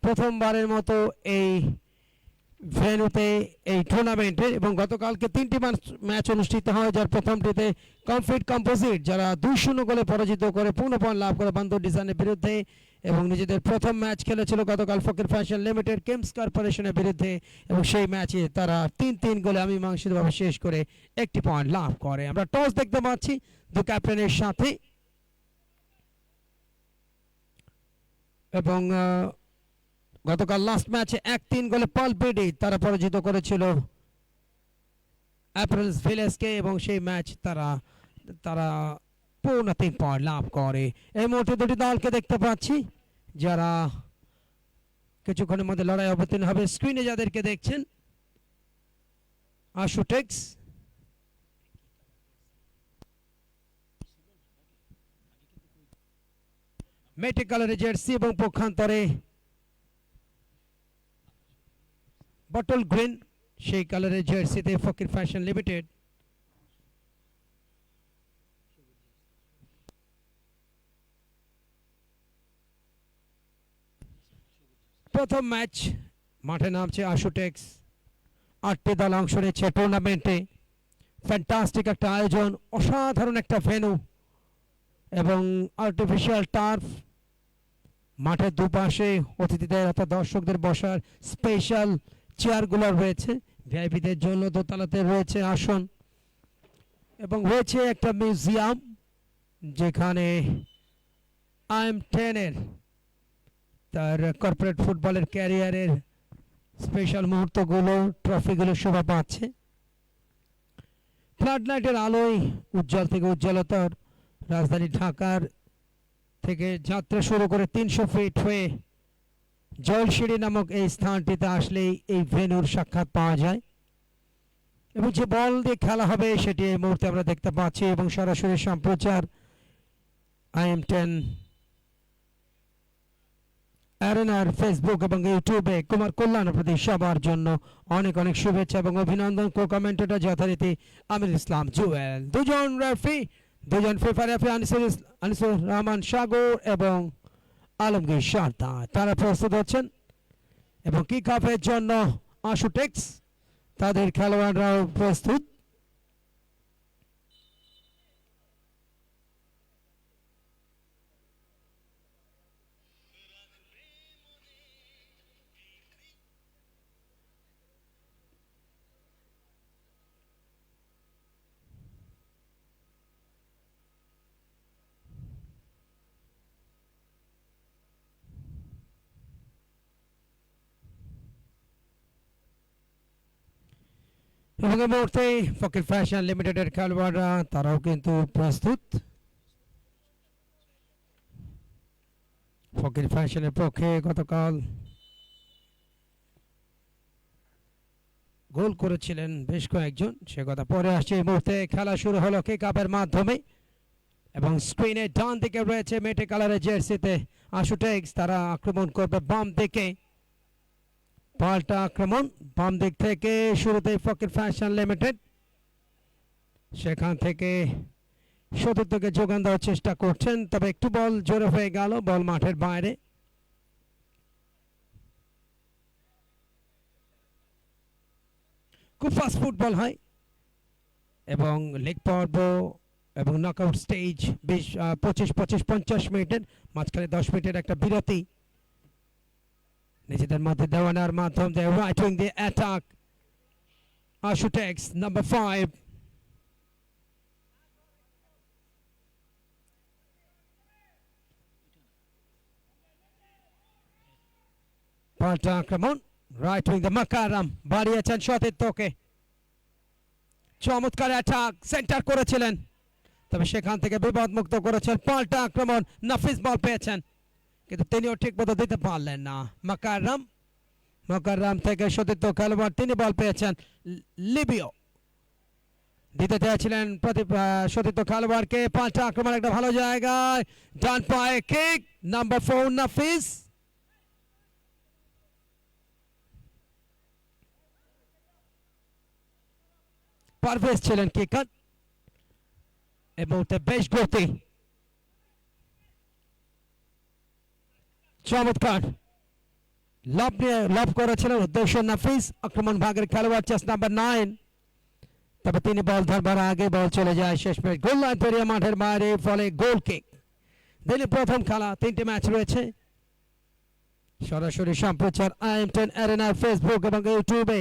প্রথমবারের মতো এই ভেন্যুতে এই টুর্নামেন্টে এবং গতকালকে 3টি ম্যাচ অনুষ্ঠিত হয়, যার প্রথমটিতে কমফিট কম্পোজিট যারা 2-0 গোলে পরাজিত করে পূর্ণ পয়েন্ট লাভ করে বান্দর ডিজাইনের বিরুদ্ধে এবং নিজেদের প্রথম ম্যাচ খেলেছিল গতকাল ফকির ফ্যাশন লিমিটেড কেমস কর্পোরেশনের বিরুদ্ধে এবং সেই ম্যাচে তারা 3-3 গোলে অমীমাংসিতভাবে শেষ করে একটি পয়েন্ট লাভ করে। আমরা টস দেখতে পাচ্ছি দু ক্যাপ্টেনের সাথে এবং গতকাল লাস্ট ম্যাচে 1-3 গোলে পালবেডি তারা পরাজিত করেছিল অ্যাপ্রিলস ভিলেজকে এবং সেই ম্যাচ তারা পূর্ণ 3 পয়েন্ট লাভ করে। এই মুহূর্তে দুটি দলকে দেখতে পাচ্ছি যারা কিছুক্ষণের মধ্যে লড়াই অবতীর্ণ হবে। স্ক্রিনে যাদেরকে দেখছেন আশুটেক্স মেটে কালারের জার্সি এবং পক্ষান্তরে বটল গ্রিন সেই কালারের জার্সিতে ফকির ফ্যাশন লিমিটেড। প্রথম ম্যাচ মাঠে নামছে আশুটেক্স। 8টি দল অংশ নিচ্ছে টুর্নামেন্টে। ফ্যান্টাস্টিক একটা আয়োজন, অসাধারণ একটা ভেন্যু এবং আর্টিফিশিয়াল টার্ফ। মাঠের দুপাশে অতিথিদের অর্থাৎ দর্শকদের বসার স্পেশাল চেয়ারগুলো রয়েছে, ভিআইপিদের জন্য দোতলাতে রয়েছে আসন এবং রয়েছে একটা মিউজিয়াম যেখানে IM10 এর তার কর্পোরেট ফুটবলের ক্যারিয়ারের স্পেশাল মুহূর্তগুলো ট্রফিগুলো শোভা পাচ্ছে। ফ্লাড লাইটের আলোয় উজ্জ্বল থেকে উজ্জ্বলতার রাজধানী ঢাকার থেকে যাত্রা শুরু করে 300 ফিট হয়ে জলসিঁড়ি নামক এই স্থানটিতে আসলেই এই ভেন্যুর সাক্ষাৎ পাওয়া যায় এবং যে বল দিয়ে খেলা হবে সেটি এই মুহূর্তে আমরা দেখতে পাচ্ছি এবং সরাসরি সম্প্রচার IM10 অ্যারেনার ফেসবুক এবং ইউটিউবে। কুমার কল্যাণ প্রতি সবার জন্য অনেক অনেক শুভেচ্ছা এবং অভিনন্দন। কো কমেন্টেটর যথারীতি আমির ইসলাম জুয়েল, দুজন রেফারি, দুজন ফিফা রেফারি আনিসুর রহমান সাগর এবং আলমগীর সর্দার, তারা প্রস্তুত হচ্ছেন এবং কিক অফের জন্য আশুটেক্স তাদের খেলোয়াড়রাও প্রস্তুত। এবং এই মুহূর্তে ফকির ফ্যাশন লিমিটেডের খেলোয়াড়রা তারাও কিন্তু প্রস্তুত। ফকির ফ্যাশনের পক্ষে গতকাল গোল করেছিলেন বেশ কয়েকজন, সে কথা পরে আসছে। এই মুহূর্তে খেলা শুরু হলো কিক আপের মাধ্যমে এবং স্ক্রিনে ডান দিকে রয়েছে মেটে কালারের জার্সিতে আশুটেক্স, তারা আক্রমণ করবে বাম দিকে। পাল্টা আক্রমণ বাম দিক থেকে শুরুতেই ফকির ফ্যাশন লিমিটেড, সেখান থেকে সতীর্থকে যোগান দেওয়ার চেষ্টা করছেন, তবে একটু বল জোরে হয়ে গেল, বল মাঠের বাইরে। খুব ফাস্ট ফুটবল হয় এবং লিগ পর্ব এবং নকআউট স্টেজ 25-50 মিনিটের মাঝখানে 10 মিনিটের একটা বিরতি। নিজেদের মধ্যে দেওয়ানার মাধ্যম দিয়ে রাইট উইং দিয়ে অ্যাটাক আশুটেক্স নাম্বার 5। পাল্টা আক্রমণ রাইট উইং দিয়ে মাকারাম বাড়িয়েছেন সতীর্থকে, চমৎকার অ্যাটাক সেন্টার করেছিলেন, তবে সেখান থেকে বিপদমুক্ত করেছেন। পাল্টা আক্রমণ নাফিস বল পেয়েছেন কিন্তু তিনিও ঠিক মতো দিতে পারলেন না। মাকারাম থেকে সতীর্থ খেলোয়াড় তিনি বল পেয়েছেন। লিবিও দিতে চেয়েছিলেন সতীর্থ খেলোয়াড়কে, পাল্টা আক্রমণ একটা ভালো জায়গায়, ডান পায়ে কিক নাম্বার 4 নাফিস। পারভেজ ছিলেন কিকার এবং বেশ গতি, চমৎকার লাভ করেছিলেন উদ্দেশ্য নাফিস, আক্রমণ ভাগের খেলোয়াড় চেস নাম্বার 9, তবে তিনি বল ধরবার আগে বল চলে যায় শেষমেশ গোল লাইন পেরিয়ে মাঠের বাইরে, ফলে গোল কিক। দিল্লি প্রথম খেলা, 3টি ম্যাচ রয়েছে। সরাসরি সম্প্রচার IM10 অ্যারেনার ফেসবুক এবং ইউটিউবে।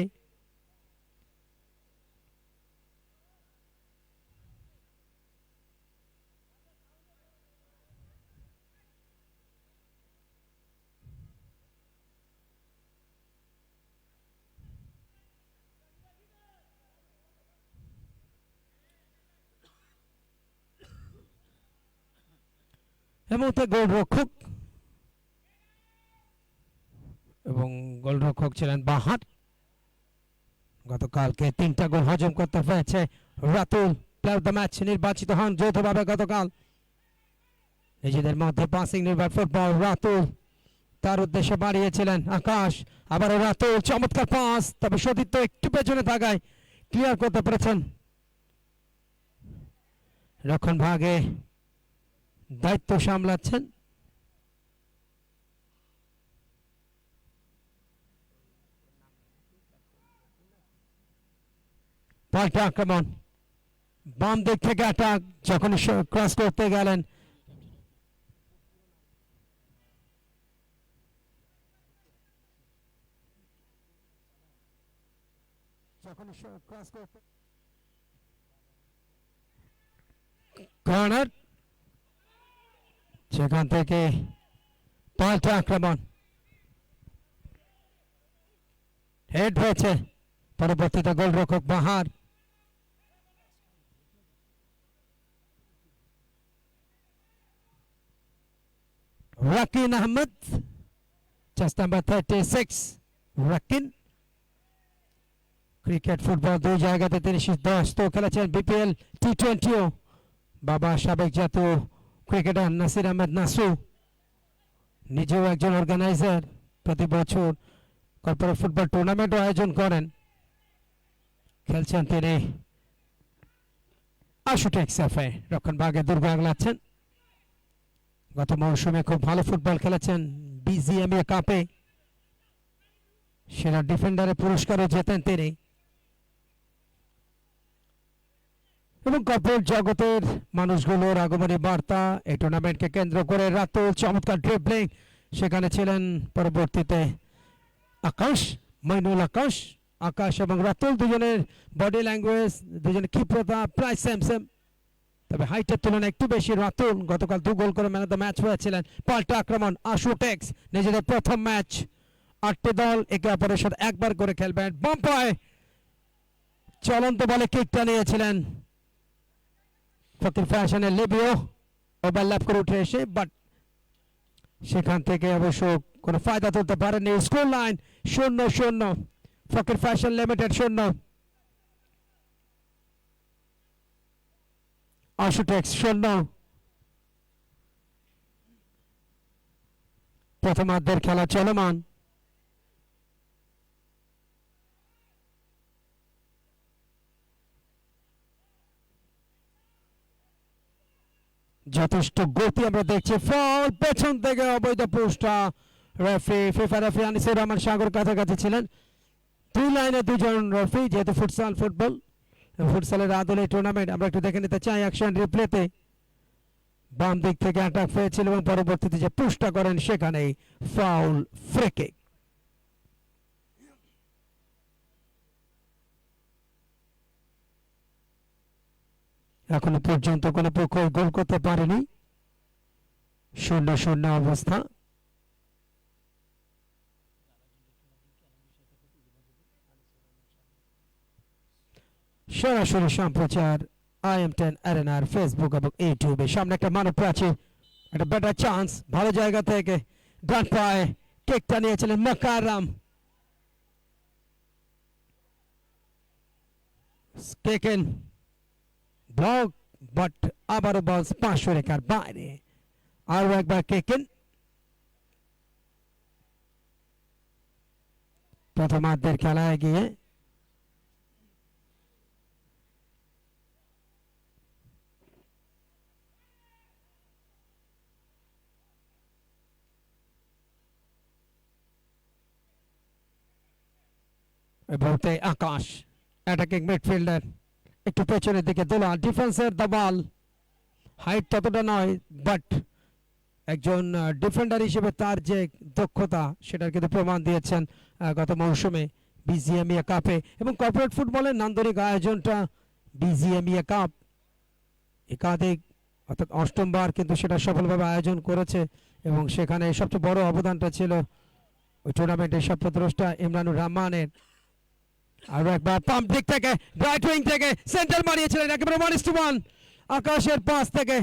এই মুহূর্তে গোলরক্ষক, এবং গোলরক্ষক ছিলেন বাহার। গতকালকে 3টা গোল হজম করতে পেরেছে Ratul. Player of the match নির্বাচিত হন যৌথভাবে গতকাল। নিজেদের মধ্যে পাসিং নির্ভর ফুটবল রাতুল, তার উদ্দেশ্যে বাড়িয়েছিলেন আকাশ। আবারও রাতুল, চমৎকার পাস, তবে সতীর্থ একটু পেছনে থাকায় ক্লিয়ার করতে পেরেছেন। রক্ষণ ভাগে দায়িত্ব সামলাচ্ছেন পাল্টা আক্রমণ, বাম দিক থেকে অ্যাটাক। যখন ক্রস করতে গেলেন কর্নার, সেখান থেকে পাল্টা আক্রমণ, হেড হয়েছে। পরবর্তীতে গোলরক্ষক Bahar. Rakin Ahmed, chest number 36 Rakin. Cricket football দুই জায়গাতে তিনি সিদ্ধহস্ত খেলেছেন, BPL T20ও। বাবা সাবেক জাতীয় ক্রিকেটার নাসির আহমেদ নাসু, নিজেও একজন অর্গানাইজার, প্রতি বছর কর্পোরেট ফুটবল টুর্নামেন্টও আয়োজন করেন। খেলছেন তিনি আশুটেক্স এফে, রক্ষণ ভাগে দুর্গ আগলাচ্ছেন। গত মৌসুমে খুব ভালো ফুটবল খেলেছেন, BGMA কাপে সেরা ডিফেন্ডারের পুরস্কারও জেতেন তিনি। এবং কর্পোরেট জগতের মানুষগুলোর আগমনী বার্তা এই টুর্নামেন্টকে কেন্দ্র করে রাতুল, চমৎকার ড্রিবলিং, সেখানে ছিলেন পরবর্তীতে আকাশ, মইনুল আকাশ। আকাশ এবং রাতুল দুজনের বডি ল্যাঙ্গুয়েজ, দুজনের ক্ষিপ্রতা প্রায় সেম সেম, তবে হাইটের তুলনায় একটু বেশি রাতুল। গতকাল 2 গোল করে ম্যান অফ দ্য ম্যাচ হয়েছিলেন। পাল্টা আক্রমণ, আশুটেক্স নিজেদের প্রথম ম্যাচ, 8টি দল একে অপরের সাথে একবার করে খেলবেন। বাম পায়ে চলন্ত বলে কিকটা নিয়েছিলেন ফকির ফ্যাশনের লিবিও, ওভারল্যাপ করে উঠে এসে, বাট সেখান থেকে অবশ্য কোনো ফায়দা তুলতে পারেননি। স্কোর লাইন 0-0, ফকির ফ্যাশন লিমিটেড 0, আশুটেক্স 0। প্রথমার্ধের খেলা চলমান। যথেষ্ট গতি আমরা দেখছি। ফল পেছন থেকে অবৈধ পোস্টটা, referee FIFA referee Anisur Rahman Sagar কাছাকাছি ছিলেন। 2 লাইনে 2 জন রেফারি, যেহেতু ফুটবল ফুটসালের আদলে টুর্নামেন্ট। আমরা একটু দেখে নিতে চাই অ্যাকশন রিপ্লেতে। বাম দিক থেকে অ্যাটাক হয়েছিল এবং পরবর্তীতে যে পুশটা করেন সেখানেই ফাউল, ফ্রি কিক। এখনো পর্যন্ত কোনো পক্ষ গোল করতে পারেনি, 0-0 অবস্থা। সরাসরি সম্প্রচার IM10 অ্যারেনার ফেসবুক এবং ইউটিউবে। সামনে একটা মানব প্রাচীর, একটা বেটার চান্স, ভালো জায়গা থেকে ডান পায়ে কিকটা নিয়েছিলেন মাকারাম। টেকেন ব্লক, বাট আবারও বল 500 রেখার বাইরে। আরও একবার কেকেন। প্রথমার্ধের খেলায় গিয়ে এবারে আকাশ অ্যাটাকিং মিডফিল্ডার একটু পেছনের দিকে দোলা ডিফেন্সের দাবাল হাইট ততটা নয় বাট একজন ডিফেন্ডার হিসেবে তার যে দক্ষতা সেটার কিন্তু প্রমাণ দিয়েছেন গত মৌসুমে বিজিএমইএ কাপে এবং কর্পোরেট ফুটবলের নান্দনিক আয়োজনটা বিজিএমইএ কাপ একাধিক অর্থাৎ অষ্টমবার কিন্তু সেটা সফলভাবে আয়োজন করেছে এবং সেখানে সবচেয়ে বড় অবদানটা ছিল ওই টুর্নামেন্টের স্বপ্নদ্রষ্টা ইমরানুর রহমানের। আর একবার পাম্প দিক থেকে রাইট উইং থেকে সেন্টার মারিয়েছিলেন একেবারে 1:1 আকাশের পাস থেকে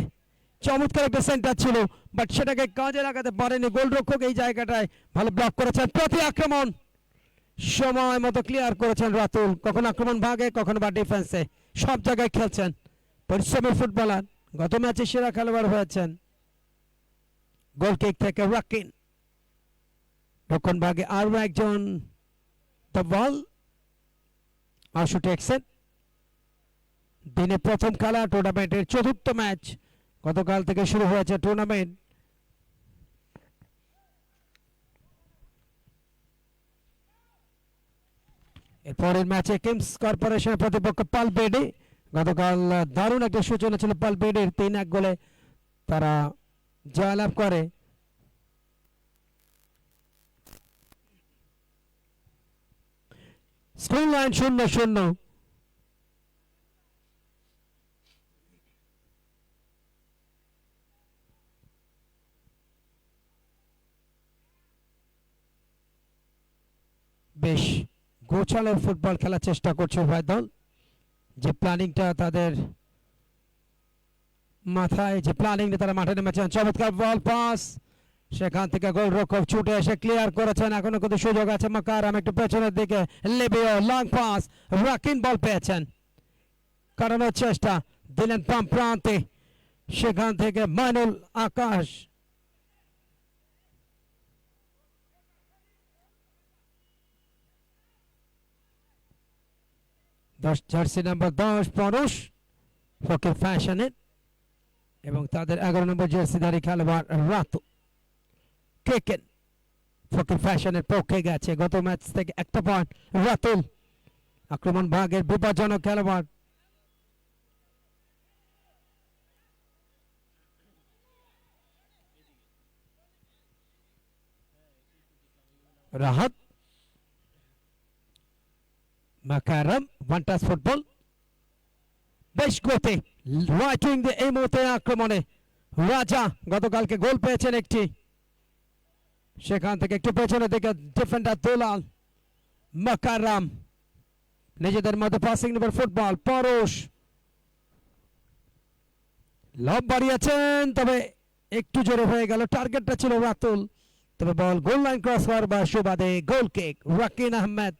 চমৎকার একটা সেন্টার ছিল বাট সেটাকে কাজে লাগাতে পারেনি গোলরক্ষক এই জায়গাটায় ভালো ব্লক করেছেন প্রতি আক্রমণ সময় মতো ক্লিয়ার করেছেন রাতুল কখন আক্রমণ ভাগে কখনো বা ডিফেন্সে সব জায়গায় খেলছেন পরিশ্রমী ফুটবলার গত ম্যাচে সেরা খেলোয়াড় হয়েছেন। গোল কিক থেকে রাকিন রক্ষণ ভাগে আরও একজন দ্য বল আশু টেক্সেন দিনে প্রথম খেলা টুর্নামেন্টের চতুর্থ ম্যাচ গতকাল থেকে শুরু হয়েছে টুর্নামেন্ট। এরপরের ম্যাচে কিংস কর্পোরেশনের প্রতিপক্ষ পালবেডে গতকাল দারুণ একটা সূচনা ছিল পালবেডের 3-1 গোলে তারা জয়লাভ করে। Score line 0-0। বেশ গোছালো ফুটবল খেলার চেষ্টা করছে উভয় দল যে প্ল্যানিংটা তাদের মাথায় যে প্ল্যানিং তারা মাঠে নেমেছেন চমৎকার বল পাস সেখান থেকে গোলরক্ষক ছুটে এসে ক্লিয়ার করেছেন এখনো কিন্তু সুযোগ আছে মাকারাম একটু পেছনের দিকে লেবিও লং পাস রাকিন বল পেয়েছেন কারণের চেষ্টা দিলেন প্রান্তে সেখান থেকে মাইনুল আকাশ জার্সি নাম্বার 10 পরশ ফকির ফ্যাশনের এবং তাদের 11 নম্বর জার্সিধারী খেলোয়াড় রাতু কেকেন ফকির ফ্যাশনের পক্ষে গেছে গত ম্যাচ থেকে একটা পয়েন্ট রাতুল আক্রমণ ভাগের বিপজ্জনক খেলোয়াড় রাহাত মাকারাম ওয়ান টাচ ফুটবল বেশ গতি রাইট উইং দিয়ে এই মুহূর্তে আক্রমণে রাজা গতকালকে গোল পেয়েছেন একটি সেখান থেকে একটু পেছনের দিকে ডিফেন্ডার দুলাল মাকারাম নিজেদের মধ্যে পাসিং নেবার ফুটবল পরশ লব বাড়িয়েছেন তবে একটু জোরে হয়ে গেল টার্গেটটা ছিল রাতুল তবে বল গোল লাইন ক্রস হওয়ার বা সুবাদে গোল কিক রাকিন আহমেদ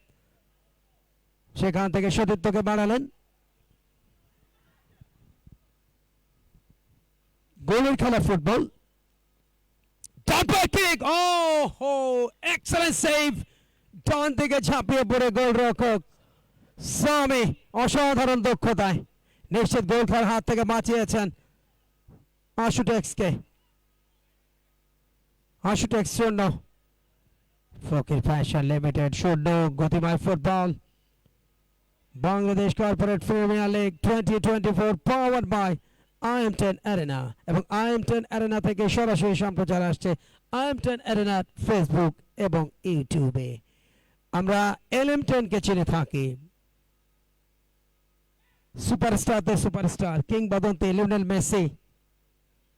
সেখান থেকে সতীর্থকে বাড়ালেন গোলের খেলা ফুটবল কিক ওহো এক্সেলেন্ট সেভ ডান দিকে ঝাঁপিয়ে পড়ে গোলরক্ষক সামি অসাধারণ দক্ষতায় নিশ্চিত গোল খেলার হাত থেকে বাঁচিয়েছেন আশুটেক্সকে আশুটেক্স 0 ফকির ফ্যাশন লিমিটেড 0 গতিময় football Bangladesh corporate premier league 2024 powered by IM10 arena এবং IM10 অ্যারেনা থেকে সরাসরি সম্প্রচার আসছে IM10 অ্যারেনার ফেসবুক এবং ইউটিউবে আমরা LM10 কে চিনে থাকি সুপারস্টারদের সুপারস্টার কিংবদন্তি লিওনেল মেসি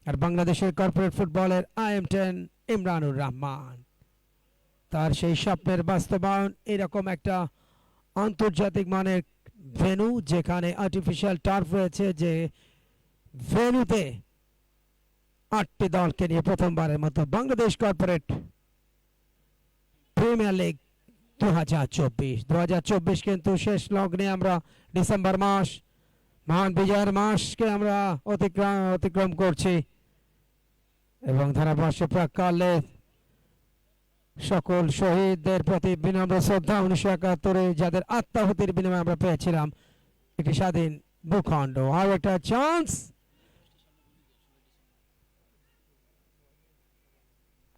আর বাংলাদেশের কর্পোরেট ফুটবলের IM10 ইমরানুর রহমান তার সেই স্বপ্নের বাস্তবায়ন এরকম একটা আন্তর্জাতিক মানের ভেন্যু যেখানে আর্টিফিশিয়াল টার্ফ রয়েছে যে ভেন্যুতে 8টি দলকে নিয়ে প্রথমবারের মতো বাংলাদেশ কর্পোরেট প্রিমিয়ার লিগ 2024 কিন্তু শেষ লগ্নে আমরা ডিসেম্বর মাস মহান বিজয়ের মাসকে আমরা অতিক্রম করছি এবং ধারাভাষ্য প্রাক্কালে সকল শহীদদের প্রতি বিনম্র শ্রদ্ধা 1971 যাদের আত্মাহুতির বিনিময়ে আমরা পেয়েছিলাম একটি স্বাধীন ভূখণ্ড আর একটা চান্স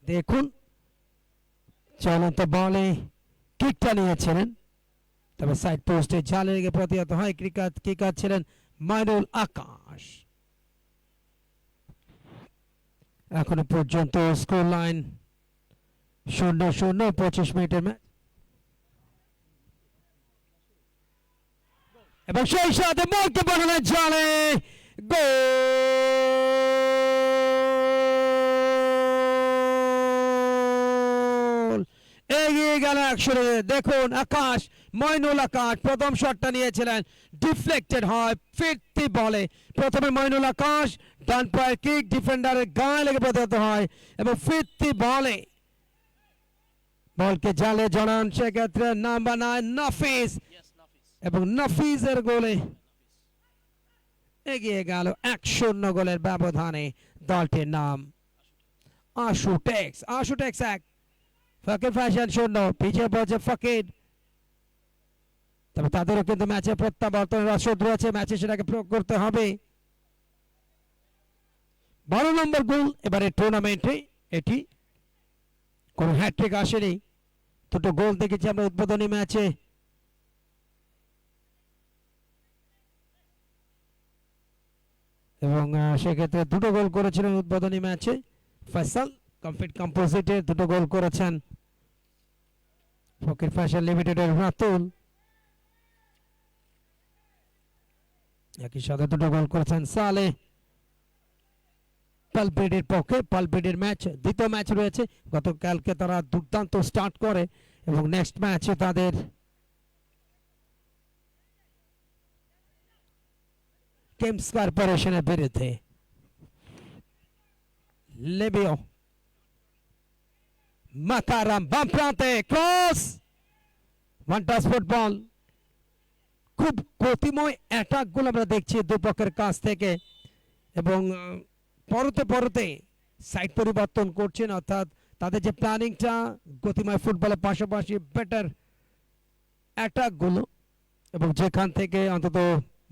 দেখুন চলন্ত বলে কিকটা নিয়েছিলেন তবে সাইড পোস্টে জালে লেগে প্রতিহত হয়। কিকার ছিলেন মাইনুল আকাশ। এখনো পর্যন্ত স্কোর লাইন 0-0, 25 মিনিটের ম্যাচ। এবং সেই সাথে বলতে পারলেন জালে গোল। এগিয়ে গেল 100। দেখুন আকাশ, মইনুল আকাশ প্রথম শটটা নিয়েছিলেন, ডিফ্লেক্টেড হয় ফিরতি বলে। প্রথমে মইনুল আকাশ ডান পায়ের কিক ডিফেন্ডারের গায়ে লেগে প্রতিহত হয় এবং ফিরতি বলে বলকে জালে জড়ান সেক্ষেত্রে নাম্বার 9 নাফিস, এবং নাফিসের গোলে এগিয়ে গেল 1-0 গোলের ব্যবধানে দলটির নাম আশুটেক্স। আশুটেক্স 1, ফকির ফ্যাশন 0। পিছিয়ে পড়ছে ফকির, তবে তাদেরও কিন্তু ম্যাচে প্রত্যাবর্তনের রসদ রয়েছে, ম্যাচে সেটাকে প্রয়োগ করতে হবে। 12 নম্বর গোল এবারে টুর্নামেন্টে। এটি কোনো হ্যাট্রিক আসেনি, দুটো গোল দেখেছি আমরা উদ্বোধনী ম্যাচে। এবং সেক্ষেত্রে দুটো গোল করেছিলেন উদ্বোধনী ম্যাচে ফয়সাল। কমপ্লিট কম্পোজিটে দুটো গোল করেছেন ফকির ফ্যাশন লিমিটেডের রাতুল। একই সাথে দুটো গোল করেছেন সালে পালপিডির পক্ষে। পালপিডির ম্যাচ দ্বিতীয় ম্যাচ রয়েছে, গতকালকে তারা দুর্দান্ত স্টার্ট করে এবং নেক্সট ম্যাচে তাদের কেমস কর্পোরেশনের বিরুদ্ধে। লেবিও মাকারাম বাম প্রান্তে ক্রস, ওয়ান টাচ ফুটবল। খুব গতিময় অ্যাটাকগুলো আমরা দেখছি দুপক্ষের কাছ থেকে, এবং পরতে পরতে সাইড পরিবর্তন করছেন, অর্থাৎ তাদের যে প্ল্যানিংটা গতিময় ফুটবলের পাশাপাশি বেটার অ্যাটাকগুলো, এবং যেখান থেকে অন্তত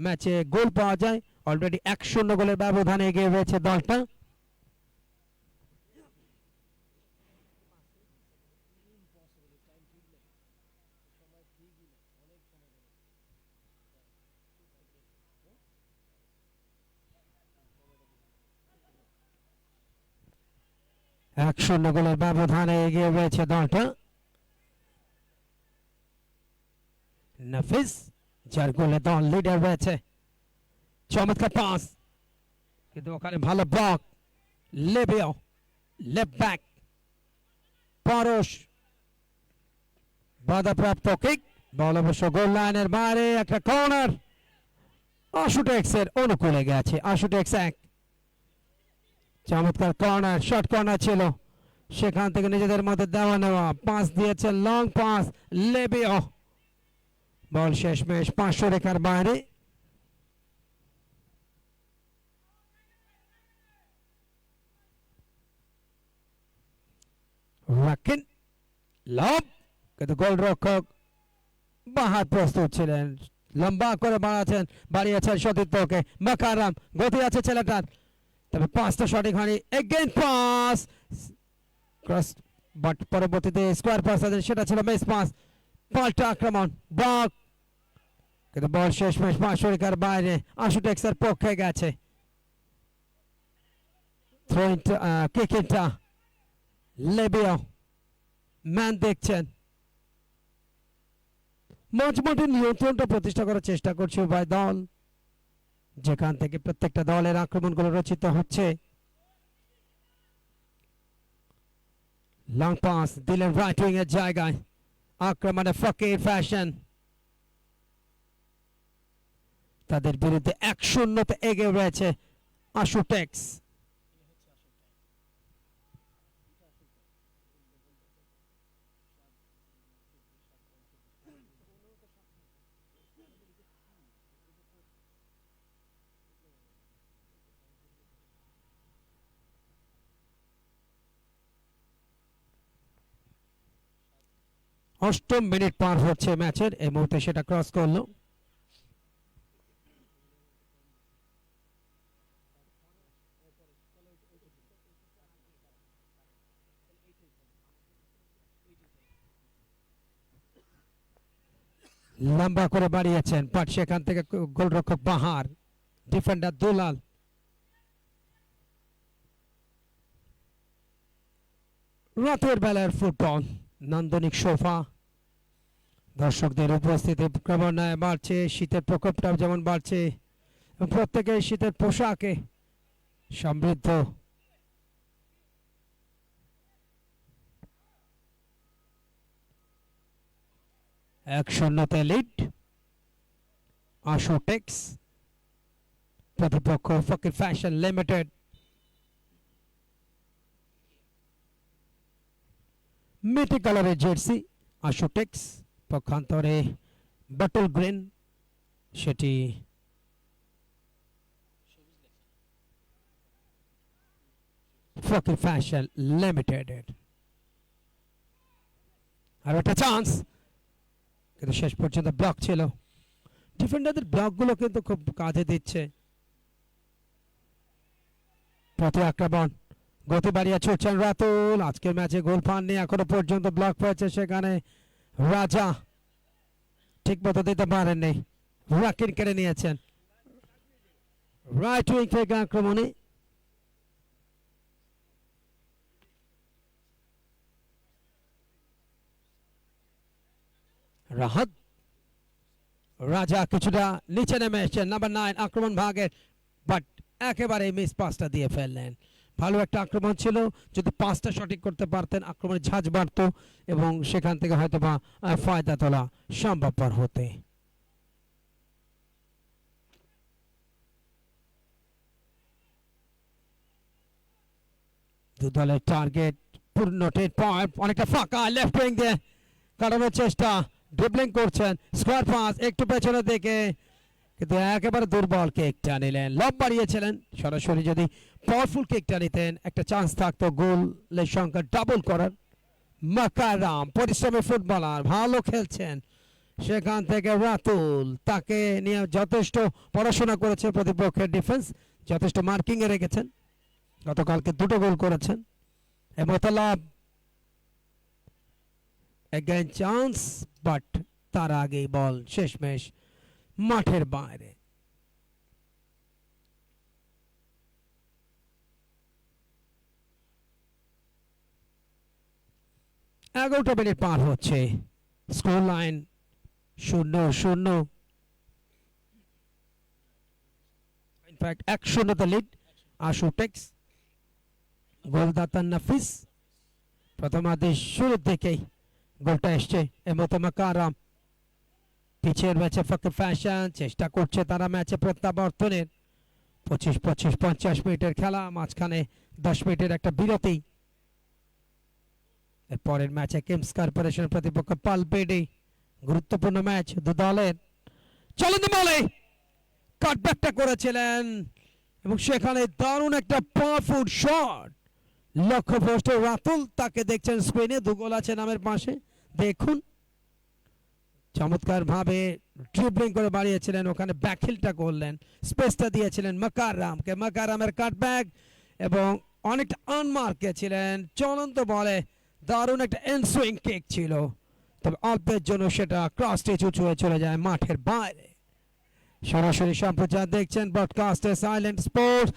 ম্যাচে গোল পাওয়া যায়। অলরেডি 1-0 গোলের ব্যবধানে এগিয়ে রয়েছে দলটা। এক শূন্য গোলের ব্যবধানে এগিয়ে রয়েছে দলটা। নাফিস যার গোলে দল লিডার রয়েছে। চমৎকার পাস, কিন্তু ওখানে ভালো ব্লক। লেবিও লেফট ব্যাক, পরশ বাধাপ্রাপ্ত কিক, বল অবশ্য গোল লাইনের বাইরে। একটা কর্নার আশুটেক্সের অনুকূলে গেছে। আশুটেক্স 1। চমৎকার কর্নার, শর্ট কর্নার ছিল, সেখান থেকে নিজেদের মধ্যে দেওয়া নেওয়া পাস দিয়েছে, লং পাস লেবিও। বল শেষমেশ 500 রেখার বাইরে। রাখেন লব, কিন্তু গোলরক্ষক বাহার প্রস্তুত ছিলেন, লম্বা করে বাড়িয়েছেন সতীর্থকে। মাকারাম গতি আছে ছেলেটার, তবে পাসটা সঠিক হয়নি। এগেইন পাস ক্রস, বাট পরবর্তীতে স্কোয়ার পাস আছে, সেটা ছিল মিস পাস। পাল্টা আক্রমণ ব্লক, কিন্তু বল শেষমেশ 500 রেখার বাইরে, আশুটেক্সের পক্ষে গেছে। কিকটা লেবিও ম্যান দেখছেন। মাঝমাঠে নিয়ন্ত্রণটা প্রতিষ্ঠা করার চেষ্টা করছে উভয় দল, যেখান থেকে প্রত্যেকটা দলের আক্রমণগুলো রচিত হচ্ছে। লং পাস দিলেন রাইট উইং এর জায়গায়, আক্রমণে ফকির ফ্যাশন তাদের বিরুদ্ধে 1-0 এগিয়ে রয়েছে আশুটেক্স। অষ্টম মিনিট পার হচ্ছে ম্যাচের, এই মুহূর্তে সেটা ক্রস করলো। লম্বা করে বাড়িয়েছেন, বাট সেখান থেকে গোলরক্ষক বাহার, ডিফেন্ডার দুলাল। রাতের বেলার ফুটবল, নান্দনিক সোফা, দর্শকদের উপস্থিতি ক্রমান্বয়ে বাড়ছে, শীতের প্রকোপটা যেমন বাড়ছে, প্রত্যেকে শীতের পোশাকে সমৃদ্ধ। এক শূন্যতে লিড আশুটেক্স, প্রতিপক্ষ ফকির ফ্যাশন লিমিটেড। মেটে কালারের জার্সি আশুটেক্স, পক্ষান্তরে বটল গ্রিন, সেটি ফকির ফ্যাশন লিমিটেডের। আর একটা চান্স, কিন্তু শেষ পর্যন্ত ব্লক ছিল। ডিফেন্ডারদের ব্লকগুলো কিন্তু খুব কাজে দিচ্ছে। প্রতি আক্রমণ গতি বাড়িয়ে ছুটছেন রাতুল, আজকের ম্যাচে গোল পাননি এখনো পর্যন্ত, ব্লক পেয়েছে সেখানে রাজা, ঠিক মতো দিতে পারেননি, রাকিন কেড়ে নিয়েছেন। রাইট উইং থেকে আক্রমণে রাহাত, রাজা কিছুটা নিচে নেমে এসছেন, নাম্বার 9 আক্রমণ ভাগের, বাট একেবারে মিস পাসটা দিয়ে ফেললেন। ভালো একটা আক্রমণ ছিল, যদি পাসটা সঠিক করতে পারতেন আক্রমণের ঝাঁজ বাড়ত এবং সেখান থেকে হয়তো বা ফায়দা তোলা সম্ভবপর হতে। দু দলের টার্গেট পূর্ণ, অনেকটা ফাঁকা, লেফট উইং দিয়ে কাটানোর চেষ্টা, ড্রিবলিং করছেন, স্কোয়ার পাস একটু পেছনের দিকে, কিন্তু একেবারে দুর্বল কেকটা নিলেন। লব বাড়িয়েছিলেন, সরাসরি যদি পাওয়ারফুল কেকটা নিতেন একটা চান্স থাকতো গোলের সংখ্যা ডাবল করার। মাকারাম পরিশ্রমী ফুটবলার, ভালো খেলছেন, সেখান থেকে রাতুল, তাকে নিয়ে যথেষ্ট পড়াশোনা করেছে প্রতিপক্ষের ডিফেন্স, যথেষ্ট মার্কিংয়ে রেখেছেন, গতকালকে 2টো গোল করেছেন। এমতালাব এগেইন চান্স, বাট তার আগেই বল শেষমেশ মাঠের বাইরে। এগারোটা মিনিট পার হচ্ছে, স্কোর লাইন 0-0, ইনফ্যাক্ট 1-0 লিড আশুটেক্স। গোলদাতা নাফিস, প্রথমার্ধের শুরুর দিকেই গোলটা এসছে। এমতে মাকারাম, পিছের ম্যাচে ফকির ফ্যাশন চেষ্টা করছে তারা ম্যাচে প্রত্যাবর্তনের। 25-25 50 মিনিটের খেলা, মাঝখানে 10 মিনিটের একটা বিরতি। পরের ম্যাচে কিংস কর্পোরেশন প্রতিপক্ষ পালপেডি, গুরুত্বপূর্ণ ম্যাচ দু দলের। চলন্ত বলে কাটব্যাকটা করেছিলেন এবং সেখানে দারুণ একটা পাওয়ারফুল শট, লক্ষ্যভ্রষ্ট রাতুল, তাকে দেখছেন স্ক্রিনে, 2 গোল আছে নামের পাশে, দেখুন চমৎকার ভাবে ড্রিবলিং করে বাড়িয়েছিলেন, ওখানে ব্যাকহিলটা করলেন, স্পেসটা দিয়েছিলেন মাকারামকে, মাকারামের কাটব্যাক এবং অনেকটা আনমার্কে ছিলেন। চলন্ত বলে দারুণ একটা এনসুইং কিক ছিল, তবে অল্পের জন্য সেটা ক্রস স্টেজ উঁচু হয়ে চলে যায় মাঠের বাইরে। সরাসরি সম্প্রচার দেখছেন ব্রডকাস্টে সাইলেন্ট স্পোর্টস।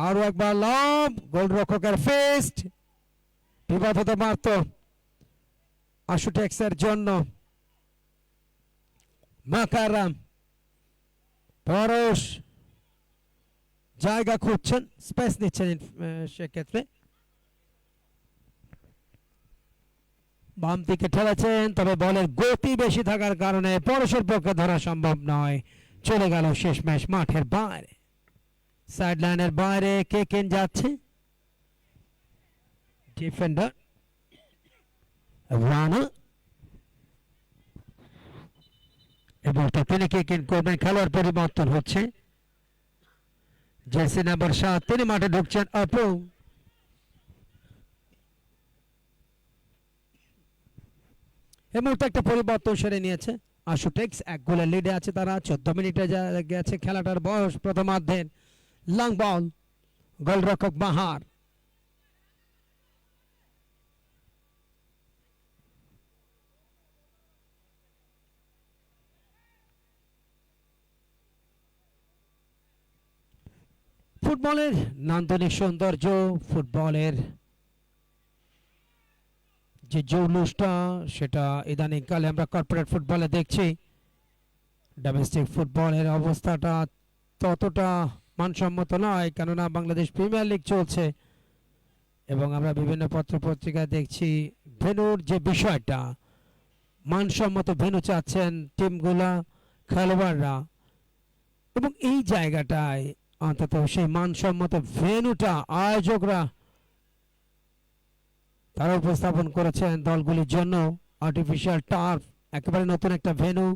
আরো একবার লব, গোলরক্ষকের ফেস্ট, বিপদ হতে পারত আশুটেক্সের জন্য। মাকারাম পরশ জায়গা খুঁজছেন, স্পেস নিচ্ছেন, সেক্ষেত্রে বাম দিকে ঠেলেছেন, তবে বলের গতি বেশি থাকার কারণে পরশের পক্ষে ধরা সম্ভব নয়, চলে গেল শেষমেশ মাঠের বাইরে। সাইড লাইনের বাইরে কে কেন যাচ্ছে, ডিফেন্ডার রানা, এবং তিনি কে কেন করবেন। খেলোয়াড় পরিবর্তন হচ্ছে, জার্সি নাম্বার 7 তিনি মাঠে ঢুকছেন আপু। এই মুহূর্তে একটা পরিবর্তন সেরে নিয়েছে আশুটেক্স, 1 গোলের লিডে আছে তারা। 14 মিনিটে গেছে খেলাটার বয়স প্রথমার্ধের। লং বল, গোলরক্ষক বাহার, ফুটবলের নান্দনিক সৌন্দর্য, ফুটবলের যে জৌলুসটা, সেটা ইদানিংকালে আমরা কর্পোরেট ফুটবলে দেখছি। ডোমেস্টিক ফুটবলের অবস্থাটা ততটা মানসম্মত নয়, কেননা বাংলাদেশ প্রিমিয়ার লিগ চলছে এবং আমরা বিভিন্ন পত্রপত্রিকায় দেখছি ভেন্যুর যে বিষয়টা, মানসম্মত ভেন্যু চাচ্ছেন টিমগুলা, খেলোয়াড়রা, এবং এই জায়গাটায় অন্তত সেই মানসম্মত ভেন্যুটা আয়োজকরা তারা উপস্থাপন করেছেন দলগুলির জন্য। আর্টিফিশিয়াল টার্ফ, একেবারে নতুন একটা ভেন্যু,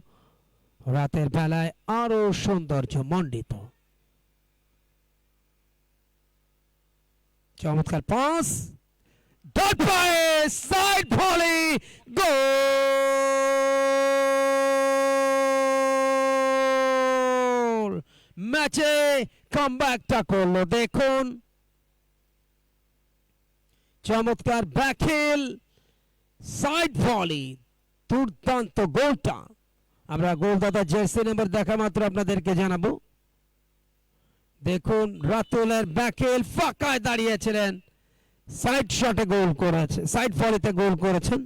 রাতের বেলায় আরো সৌন্দর্য মণ্ডিত। চমৎকার পাস, ডট পায়ে সাইড ভলি, গোল! ম্যাচে কামব্যাকটা করলো দেখুন, চমৎকার ব্যাকহিল সাইড ভলি, দুর্দান্ত গোলটা। আমরা গোলদাতা জার্সি নাম্বার দেখা মাত্র আপনাদেরকে জানাবো। দেখুন রাতুলের ব্যাকহিল, ফাঁকায় দাঁড়িয়েছিলেন, সাইড শটে গোল করেছে, সাইড ভলিতে গোল করেছেন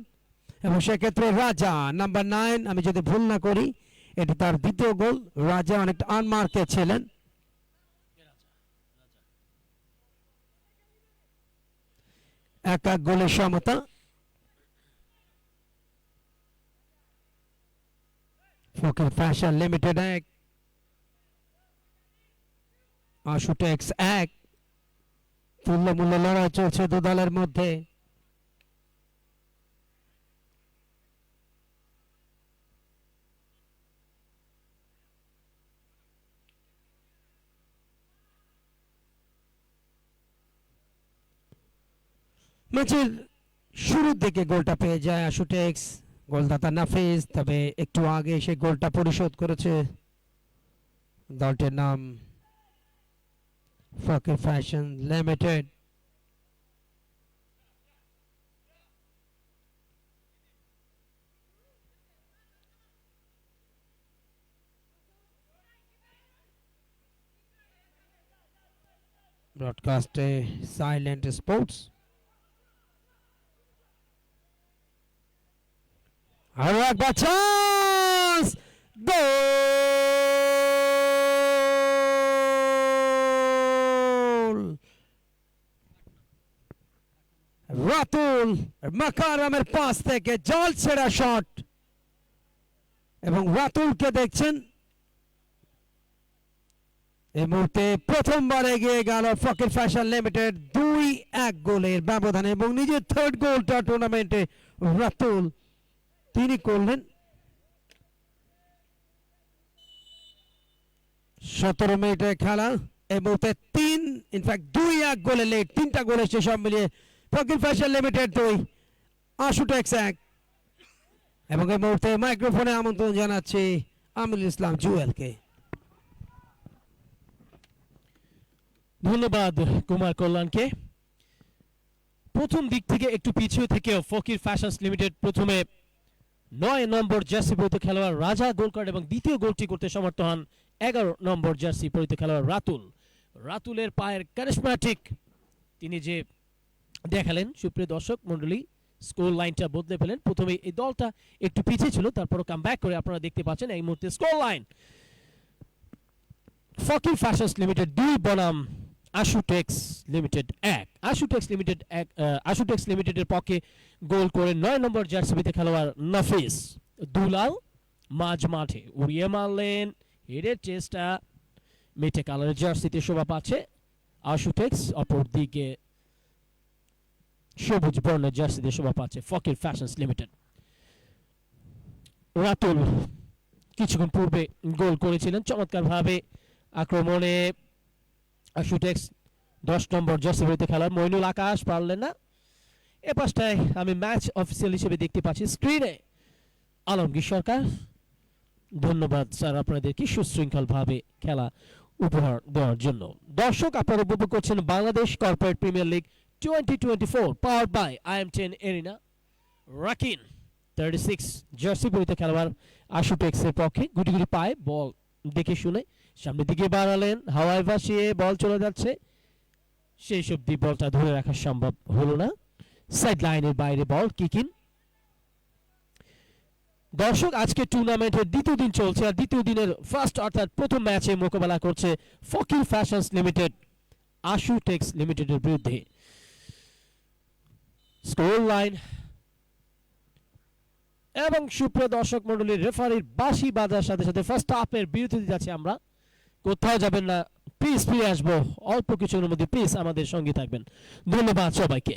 এবং সেক্ষেত্রে রাজা নাম্বার 9, আমি যদি ভুল না করি এটি তার দ্বিতীয় গোল। রাজা অনেকটা আনমার্কে ছিলেন। এক গোলের সমতা। ফকির ফ্যাশন লিমিটেড 1, আশুটেক্স 1। তুল্যমূল্য লড়াই চলছে দু দলের মধ্যে। ম্যাচের শুরুর দিকে গোলটা পেয়ে যায় আশুটেক্স, গোলদাতা নাফিজ, তবে একটু আগে সেই গোলটা পরিশোধ করেছে দলটির নাম ফকির ফ্যাশন লিমিটেড। ব্রডকাস্টে সাইলেন্ট স্পোর্টস। আরো একবার চান্স, গোল! রাতুল মাকারামের পাস থেকে জল ছেড়া শট, এবং রাতুলকে দেখছেন এই মুহূর্তে প্রথমবার এগিয়ে গেল ফকির ফ্যাশন লিমিটেড 2-1 গোলের ব্যবধানে, এবং নিজের থার্ড গোলটা টুর্নামেন্টে রাতুল তিনি করলেন। 17 মিনিটের খেলা, এই মুহূর্তে 2-1 গোলে লিড, 3টা গোল এসেছে সব মিলিয়ে। ফকির ফ্যাশন লিমিটেড 2, আশুটেক্স 1। এবং এই মুহূর্তে মাইক্রোফোনে আমন্ত্রণ জানাচ্ছি আমিনুল ইসলাম জুয়েলকে। ধন্যবাদ কুমার কল্যাণকে। প্রথম দিক থেকে একটু পিছিয়ে থেকেও ফকির ফ্যাশনস লিমিটেড প্রথমে 9 নম্বর জার্সি পরিহিত খেলোয়াড় রাজা গোল করেন এবং দ্বিতীয় গোলটি করতে সমর্থ হন 11 নম্বর জার্সি পরিহিত খেলোয়াড় রাতুল। রাতুলের পায়ের ক্যারিসম্যাটিক তিনি যে দেখালেন, সুপ্রিয় দর্শক মণ্ডলী, স্কোর লাইনটা বদলে ফেলেন। প্রথমে এই দলটা একটু পিছিয়ে ছিল, তারপরও কামব্যাক করে আপনারা দেখতে পাচ্ছেন এই মুহূর্তে স্কোর লাইন ফকির ফ্যাশনস লিমিটেড 2 বনাম আশুটেক্স লিমিটেড 1। আশুটেক্স লিমিটেডের পক্ষে গোল করে 9 নম্বর জার্সি পরিহিত খেলোয়াড় নাফিস দুলাল মাঝ মাঠে উড়িয়ে মারলেন, হেডের চেষ্টা, মেটে কালারের জার্সিতে শোভা পাচ্ছে আশুটেক্স, অপর দিকে সবুজ বর্ণের জার্সিতে শোভা পাচ্ছে ফকির ফ্যাশনস লিমিটেড। রাতুল কিছুক্ষণ পূর্বে গোল করেছিলেন চমৎকারভাবে আক্রমণে। আশুটেক্স 10 নম্বর জার্সি পরিহিত খেলোয়াড় মইনুল আকাশ পারলেন না। এ পাশটায় আমি ম্যাচ অফিসিয়াল হিসেবে দেখতে পাচ্ছি স্ক্রিনে আলমগীর সরকার। ধন্যবাদ স্যার আপনাদেরকে সুশৃঙ্খলভাবে খেলা উপহার দেওয়ার জন্য। দর্শক আপনারা উপভোগ করছেন Bangladesh corporate premier league 2024 powered by IM10 arena. Rakin 36 jersey পরিহিত খেলোয়াড় আশুটেক্সের পক্ষে গুটি গুটি পায়ে বল দেখে শুনে সামনের দিকে বাড়ালেন, হাওয়ায় ভাসিয়ে বল চলে যাচ্ছে, সেই সবদি বলটা ধরে রাখা সম্ভব হলো না। সাইড লাইনের বাইরে বল কিক ইন। দর্শক, আজকে টুর্নামেন্টের দ্বিতীয় দিন চলছে, আর দ্বিতীয় দিনের ফার্স্ট অর্থাৎ প্রথম ম্যাচে মোকাবেলা করছে ফকির ফ্যাশনস লিমিটেড আশু টেক্স লিমিটেডের বিরুদ্ধে। স্কোর লাইন এবং সুপ্রিয় দর্শক মণ্ডলীর রেফারির বাঁশি বাজার সাথে সাথে ফার্স্ট হাফের বিরতি দিতে যাচ্ছি আমরা। কোথাও যাবেন না, প্লিজ ফিরে আসবো অল্প কিছুর মধ্যে, প্লিজ আমাদের সঙ্গে থাকবেন। ধন্যবাদ সবাইকে।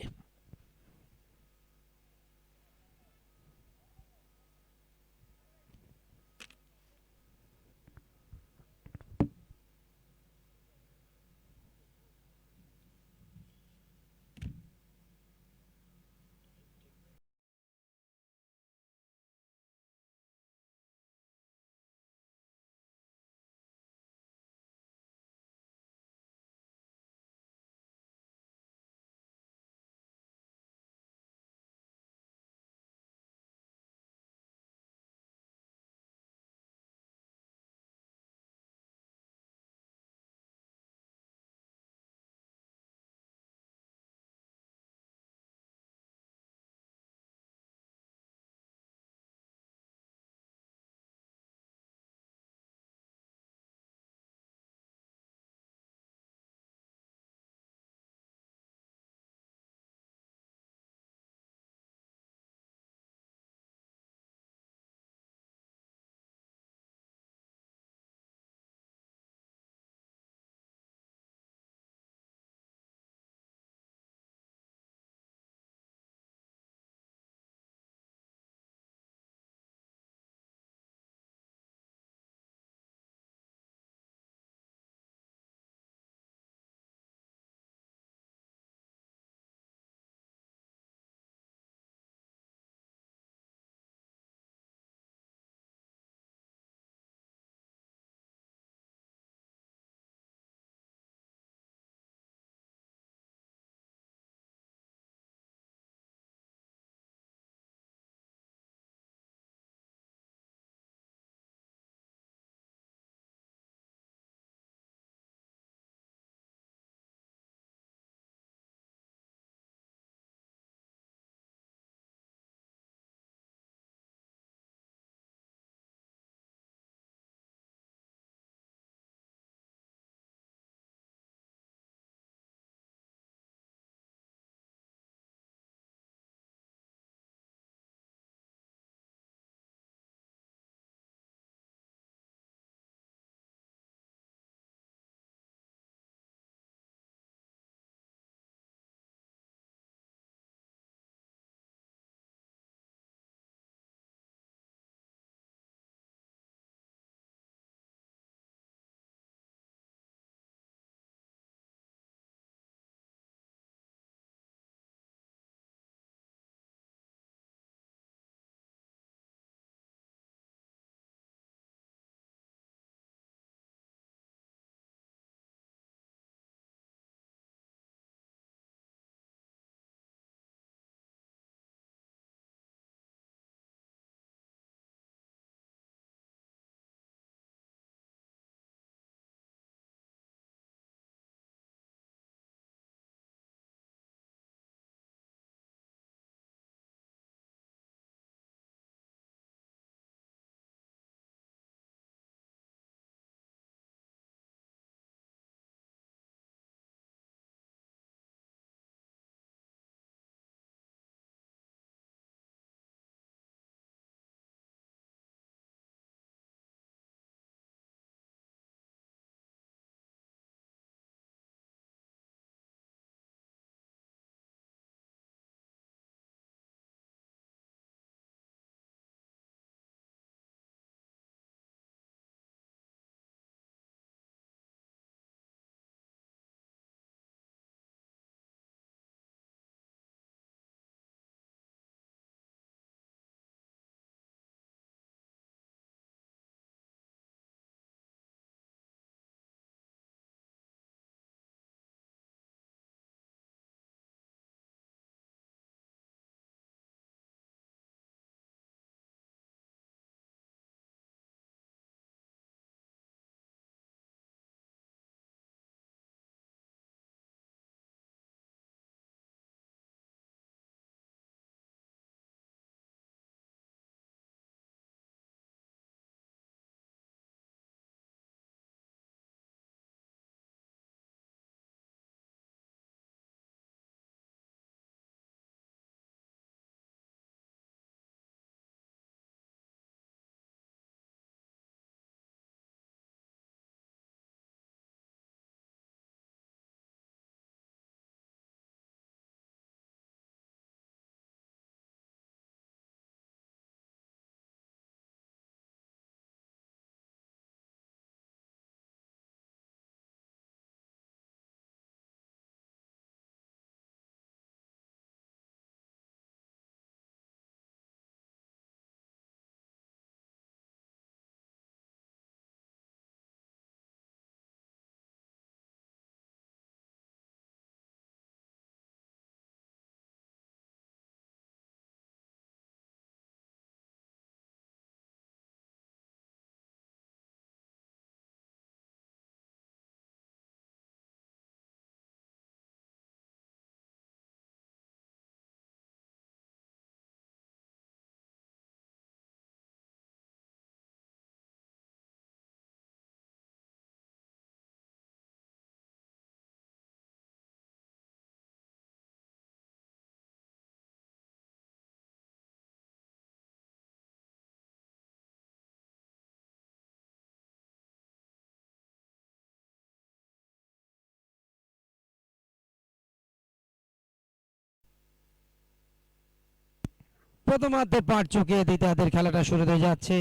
প্রথমার্ধের পাট চুকিয়ে দ্বিতীয়ার্ধের খেলাটা শুরু হয়ে যাচ্ছে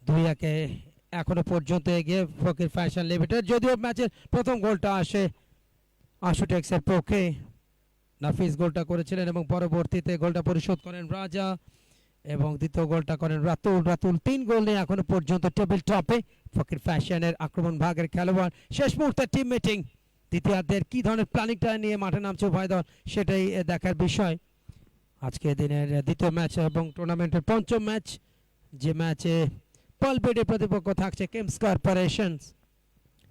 2-1 এখনো পর্যন্ত এগিয়ে ফকির ফ্যাশন লিমিটেড। যদিও ম্যাচের প্রথম গোলটা আসে আশুটেক্সের পক্ষে, নাফিস গোলটা করেছিলেন এবং পরবর্তীতে গোলটা পরিশোধ করেন রাজা এবং দ্বিতীয় গোলটা করেন রাতুল 3 গোল নিয়ে এখনো পর্যন্ত টেবিল টপে ফকির ফ্যাশনের আক্রমণ ভাগের খেলোয়াড়। শেষ মুহূর্তে টিম মিটিং, দ্বিতীয়ার্ধের কি ধরনের প্ল্যানিংটা নিয়ে মাঠে নামছে উভয় দল সেটাই দেখার বিষয়। আজকে দিনের দ্বিতীয় ম্যাচ এবং টুর্নামেন্টের পঞ্চম ম্যাচ, যে ম্যাচে পালবেডের প্রতিপক্ষ থাকছে কিমস কর্পোরেশনস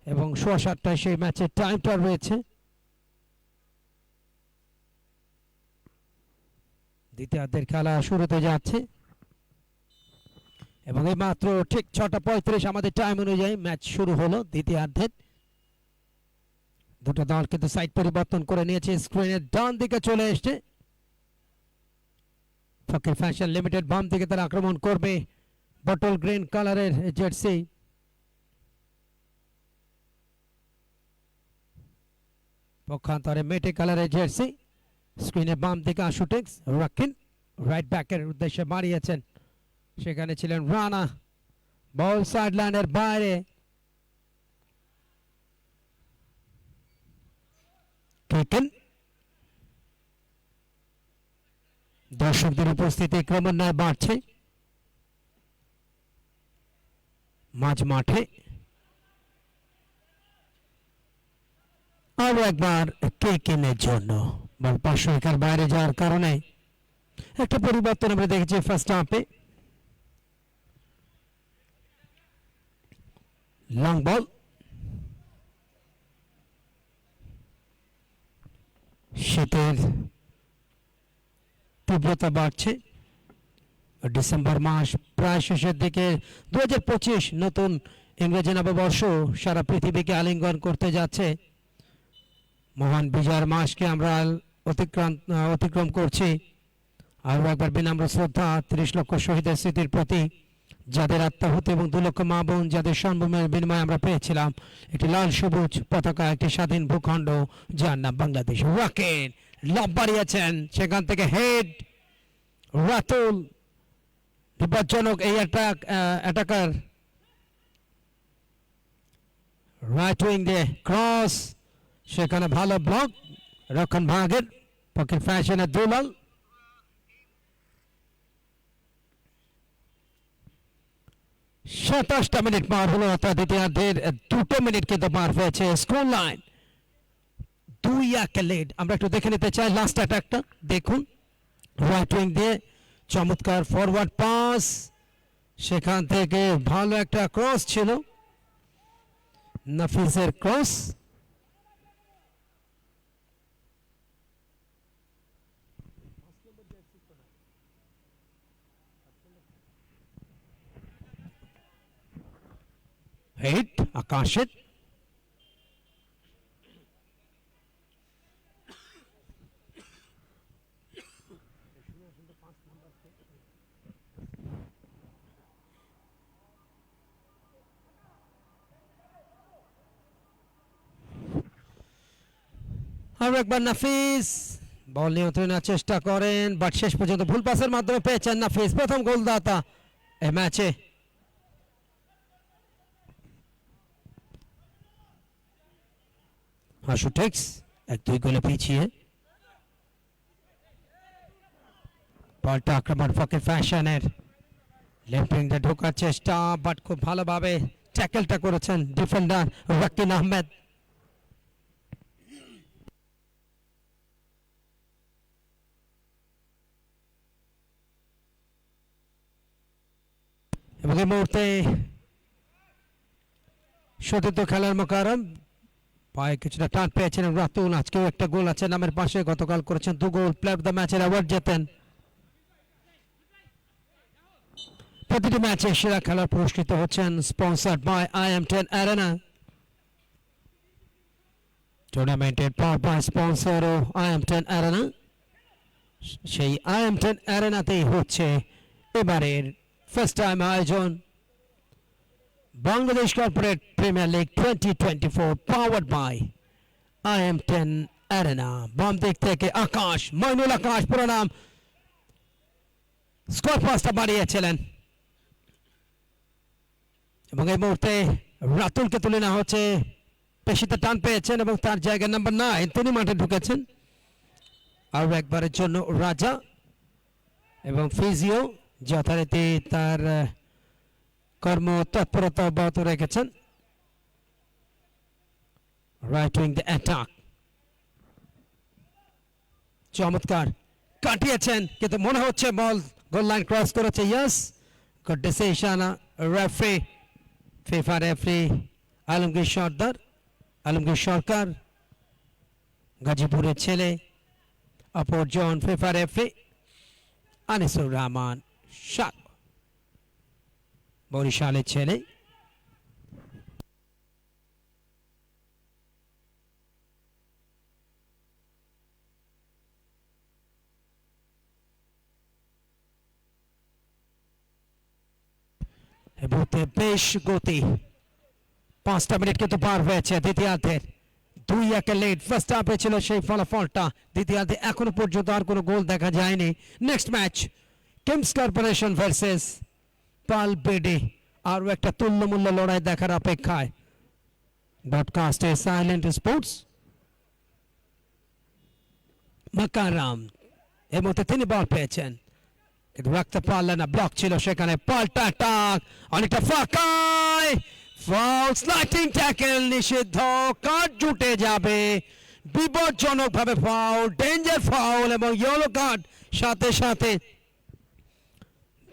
এবং 7:30 সেই ম্যাচের টাইমটা রয়েছে। দ্বিতীয়ার্ধের খেলা শুরুতে যাচ্ছে এবং এই মাত্র ঠিক 6:35 আমাদের টাইম অনুযায়ী ম্যাচ শুরু হলো দ্বিতীয়ার্ধের। দুটো দল কিন্তু সাইড পরিবর্তন করে নিয়েছে, স্ক্রিনের ডান দিকে চলে এসছে ফকির ফ্যাশন লিমিটেড, বাম দিকে তারা আক্রমণ করবে বটল গ্রিন কালারের জার্সি। পক্ষান্তরে মেটে কালারের জার্সি, স্ক্রিনে বাম দিকে আশুটেক্স, রাকিন রাইট ব্যাকের উদ্দেশ্যে মারিয়েছেন, সেখানে ছিলেন রানা, বল সাইড লাইনের বাইরে, কিকেন। দর্শকদের উপস্থিতি ক্রমান্বয়ে বাড়ছে মাঝ মাঠে। আরো একবার কিকেনের জন্য বল পার্শ্বরেখার বাইরে যাওয়ার কারণে একটা পরিবর্তন আমরা দেখেছি ফার্স্ট হাফে। লং বল, শীতের তীব্রতা বাড়ছে, ডিসেম্বর মাস প্রায় শেষের দিকে। 2025 নতুন ইংরেজি নববর্ষ সারা পৃথিবীকে আলিঙ্গন করতে যাচ্ছে। মহান বিজয়ের মাসকে আমরা অতিক্রম করছি। আরও একবার বিনম্র শ্রদ্ধা 30 লক্ষ শহীদের স্মৃতির প্রতি, যাদের আত্মাহুতি এবং 2 লক্ষ মা বোন যাদের সম্ভ্রমের বিনিময়ে আমরা পেয়েছিলাম একটি লাল সবুজ পতাকা, একটি স্বাধীন ভূখণ্ড যার নাম বাংলাদেশ। রাকেন লব বাড়িয়েছেন, সেখান থেকে হেড রাতুল, বিপজ্জনক এই অ্যাটাকার, রাইট উইং দিয়ে ক্রস, সেখানে ভালো ব্লক রক্ষণ ভাগের ফকির ফ্যাশনের দুলাল। সাতাশটা মিনিট পার হলো, অর্থাৎ দ্বিতীয়ার্ধের 2 মিনিট কিন্তু পার হয়েছে। Score line 2-1 lead. আমরা একটু দেখে নিতে চাই লাস্ট অ্যাটাকটা, দেখুন রাইট উইং দিয়ে চমৎকার ফরওয়ার্ড পাস, সেখান থেকে ভালো একটা ক্রস ছিল, নাফিসের ক্রস, হিট আকাশের। আর একবার নাফিস বল নিয়ন্ত্রণের চেষ্টা করেন, বাট শেষ পর্যন্ত ভুল পাসের মাধ্যমে পেয়েছেন নাফিস, প্রথম গোলদাতা এই ম্যাচে। আশুটেক্স 1-2 গোলে পিছিয়ে, বলটা আক্রমণ ফকির ফ্যাশনের, লেফট উইং দিয়ে ঢোকার চেষ্টা, বাট খুব ভালোভাবে ট্যাকেলটা করেছেন ডিফেন্ডার রাকিন আহমেদ। এবং এই মুহূর্তে সতীর্থ খেলার মোকারম, পায়ে কিছুটা টান পেয়েছেন রাতুল, আজকেও একটা গোল আছে নামের পাশে, গতকাল করেছেন 2 গোল, প্লেয়ার অফ দ্য ম্যাচের অ্যাওয়ার্ড জেতেন। প্রতিটি ম্যাচে সেরা খেলোয়াড় পুরস্কৃত হচ্ছেন, স্পন্সর্ড বাই IM10 অ্যারেনা। টুর্নামেন্টের পাওয়ার স্পন্সর ও IM10 অ্যারেনা। সেই IM10 অ্যারেনাতেই হচ্ছে এবারের ফার্স্ট টাইম আয়োজন Bangladesh corporate premier league 2024, powered by IM10 arena. বাম দিক থেকে আকাশ, মইনুল আকাশ পুরো নাম, স্কোর পাসটা বাড়িয়েছিলেন এবং এই মুহূর্তে রাতুলকে তুলে নেওয়া হচ্ছে, পেশিতে টান পেয়েছেন এবং তার জায়গায় নাম্বার 9 তিনি মাঠে ঢুকেছেন। আর একবারের জন্য রাজা এবং ফিজিও যথারীতি তার কর্ম তৎপরতা অব্যাহত রেখেছেন। রাইট উইং দ্য অ্যাটাক, চমৎকার কাটিয়েছেন কিন্তু মনে হচ্ছে বল গোল লাইন ক্রস করেছে। Yes, good decision referee, FIFA referee Alamgir Sarkar, গাজীপুরের ছেলে। অপরজন ফিফা রেফারি আনিসুর রহমান শাহ, বরিশালের ছেলে। বেশ গতি, 5টা মিনিট কিন্তু পার হয়েছে দ্বিতীয়ার্ধের। 2-1 লিড ফার্স্ট হাফে ছিল সেই ফলাফলটা। দ্বিতীয়ার্ধে এখনো পর্যন্ত আর কোনো গোল দেখা যায়নি। Next match Kings Corporation versus পাল বেডি, আরও একটা তুল্যমূল্য লড়াই দেখার অপেক্ষায়। ব্রডকাস্ট এ সাইলেন্ট স্পোর্টস। মাকারাম এর মধ্যে তিনি বল পেয়েছেন কিন্তু রাখতে পারলেন না, ব্লক ছিল সেখানে। পাল্টা অ্যাটাক, অনেকটা ফাঁকায়, ফাউল, স্লাইডিং ট্যাকেল নিষিদ্ধ, কার্ড জুটে যাবে বিপজ্জনক ভাবে, ফাউল, ডেঞ্জার ফাউল এবং ইয়েলো কার্ড সাথে সাথে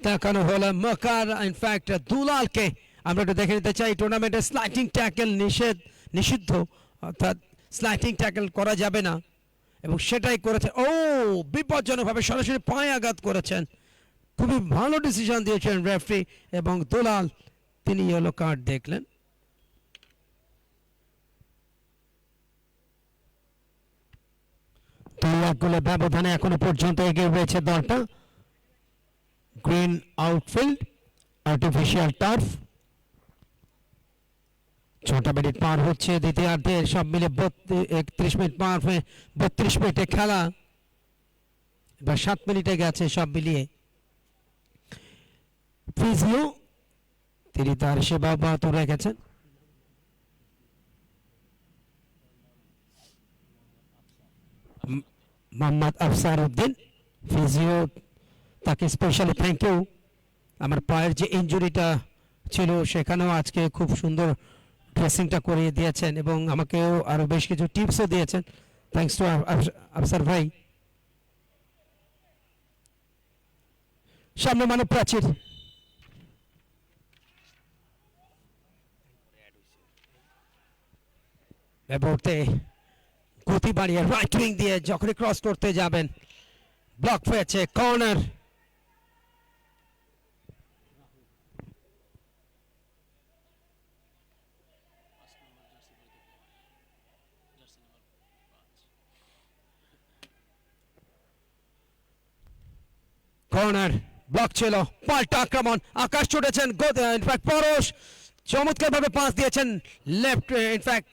দেখানো হলো মকার। ইনফ্যাক্ট দুলালকে আমরা একটু দেখে নিতে চাই, টুর্নামেন্টে স্লাইডিং ট্যাকেল নিষিদ্ধ, অর্থাৎ স্লাইডিং ট্যাকেল করা যাবে না এবং সেটাই করেছে। ও, বিপজ্জনকভাবে সরাসরি পায়ে আঘাত করেছেন। খুবই ভালো ডিসিশন দিয়েছেন রেফারি এবং দুলাল তিনি ইয়েলো কার্ড দেখলেন। গোলের ব্যবধানে এখনো পর্যন্ত এগিয়ে রয়েছে দলটা। Green outfield, artificial turf. 6টা মিনিট পার হচ্ছে দ্বিতীয়ার্ধের, সব মিলে 31 মিনিট পার হয়ে 32 মিনিটে খেলা। এবার 7 মিনিটে গেছে সব মিলিয়ে। ফিজিও তিনি তার সেবা অব্যাহত রেখেছেন। মোহাম্মদ আফসার উদ্দিন ফিজিও, তাকে স্পেশালি থ্যাংক ইউ। আমার পায়ের যে ইনজুরিটা ছিল সেখানেও আজকে খুব সুন্দর ড্রেসিংটা করিয়ে দিয়েছেন এবং আমাকেও আরও বেশ কিছু টিপসও দিয়েছেন। থ্যাংকস টু আফসার ভাই। সামনে মানব প্রাচীর, মুহূর্তে গতি বাড়িয়ে রাইট উইং দিয়ে যখনই ক্রস করতে যাবেন ব্লক হয়েছে, কর্নার। কর্নার ব্লক ছিল, পাল্টা আক্রমণ, আকাশ ছুটেছেন, ইনফ্যাক্ট পরশ চমৎকার ভাবে পাস দিয়েছেন লেফট, ইনফ্যাক্ট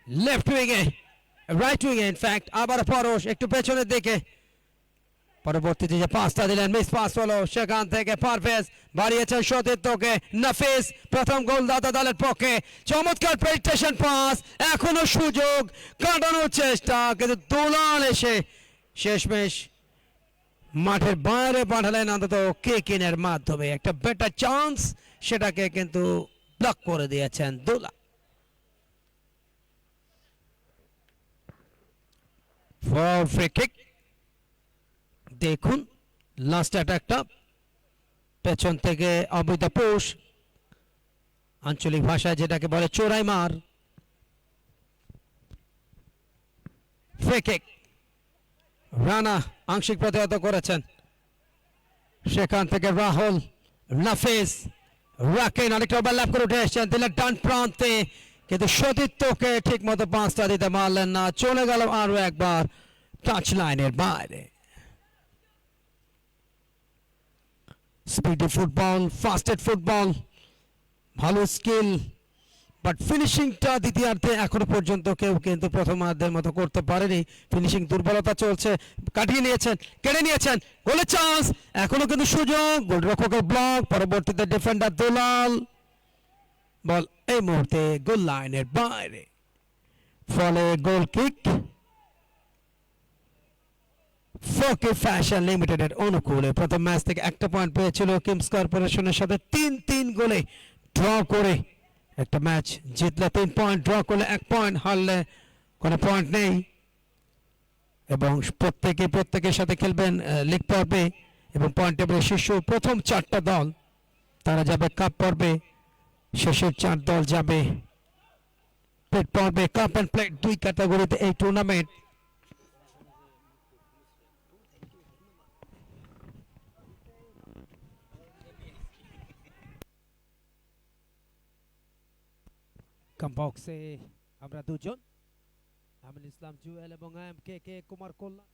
লেফট উইংয়ে, রাইট উইংয়ে ইনফ্যাক্ট আবার পরশ একটু পেছনের দিকে। পরবর্তীতে যে পাসটা দিলেন মিস পাস হলো, সেখান থেকে পারভেজ বাড়িয়েছেন সতীর্থকে। নাফিস প্রথম গোলদাতা দলের পক্ষে, চমৎকার পেনিট্রেশন পাস, এখনো সুযোগ, কাটানোর চেষ্টা কিন্তু দুলাল এসে শেষমেশ মাঠের বাইরে পাঠালেন অন্তত কিকের মাধ্যমে। একটা বেটার চান্স, সেটাকে কিন্তু ব্লক করে দিয়েছেন দুলাল। ফ্রি কিক, দেখুন লাস্ট অ্যাটাকটা পেছন থেকে অবৈধ পুশ, আঞ্চলিক ভাষায় যেটাকে বলে চোরাই মার। ফ্রি কিক, রানা আংশিক প্রতিহত করেছেন, সেখান থেকে রাহুল, নাফিস, রাকিন অনেকটা ওভারল্যাপ করে উঠে এসেছেন, দিলেন ডান প্রান্তে কিন্তু সতীর্থকে ঠিক মতো পাঁচটা দিতে পারলেন না, চলে গেল আরো একবার টাচ লাইনের বাইরে। স্পিডি ফুটবল, ফাস্টেড ফুটবল, ভালো স্কিল, বাট ফিনিশিংটা দ্বিতীয়ার্ধে এখনো পর্যন্ত কেউ কিন্তু প্রথমার্ধের মতো করতে পারেনি। ফিনিশিং দুর্বলতা চলছে, কাটিয়ে নিয়েছেন, কেড়ে নিয়েছেন, গোলের চান্স, এখনো কিন্তু সুযোগ, গোলরক্ষকের ব্লক, পরবর্তীতে ডিফেন্ডার দুলাল, বল এই মুহূর্তে গোল লাইনের বাইরে, ফলে গোল কিক ফোকে ফ্যাশন লিমিটেডের অনুকূলে। প্রথম ম্যাচ থেকে একটা পয়েন্ট পেয়েছিল কিংস কর্পোরেশনের সাথে, 3-3 গোলে ড্র করে একটা ম্যাচ জিতলে 3 পয়েন্ট, ড্র করলে 1 পয়েন্ট, হারলে কোনো পয়েন্ট নেই। এবং প্রত্যেকের সাথে খেলবেন লিগ পর্বে এবং পয়েন্ট টেবিলের শীর্ষ প্রথম 4টা দল তারা যাবে কাপ পর্বে, শেষের 4 দল যাবে প্লেট পর্বে। কাপ অ্যান্ড প্লেট 2 ক্যাটাগরিতে এই টুর্নামেন্ট। কমবক্সে আমরা দুজন, আমিনুল ইসলাম জুয়েল এবং MKK কুমার কল্যাণ।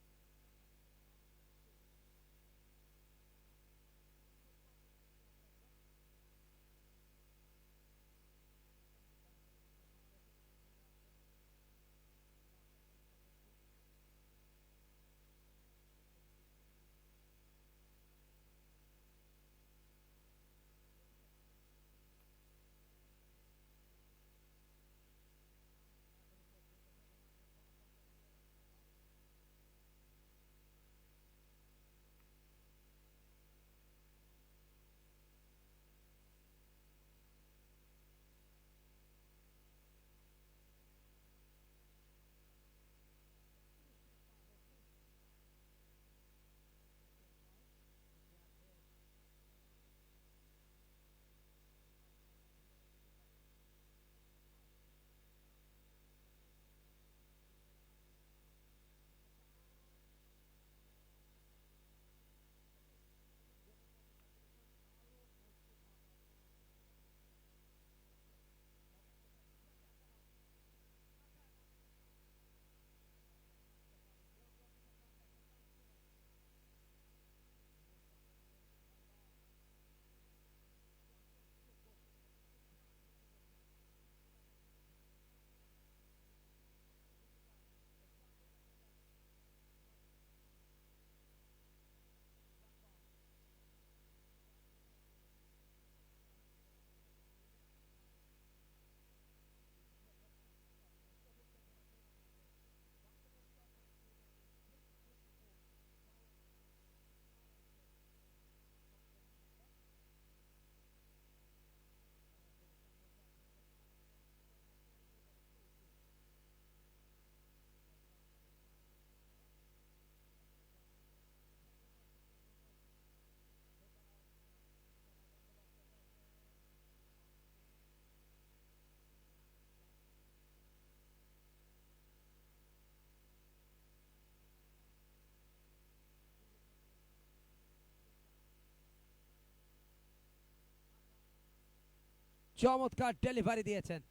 চমৎকার ডেলিভারি দিয়েছেন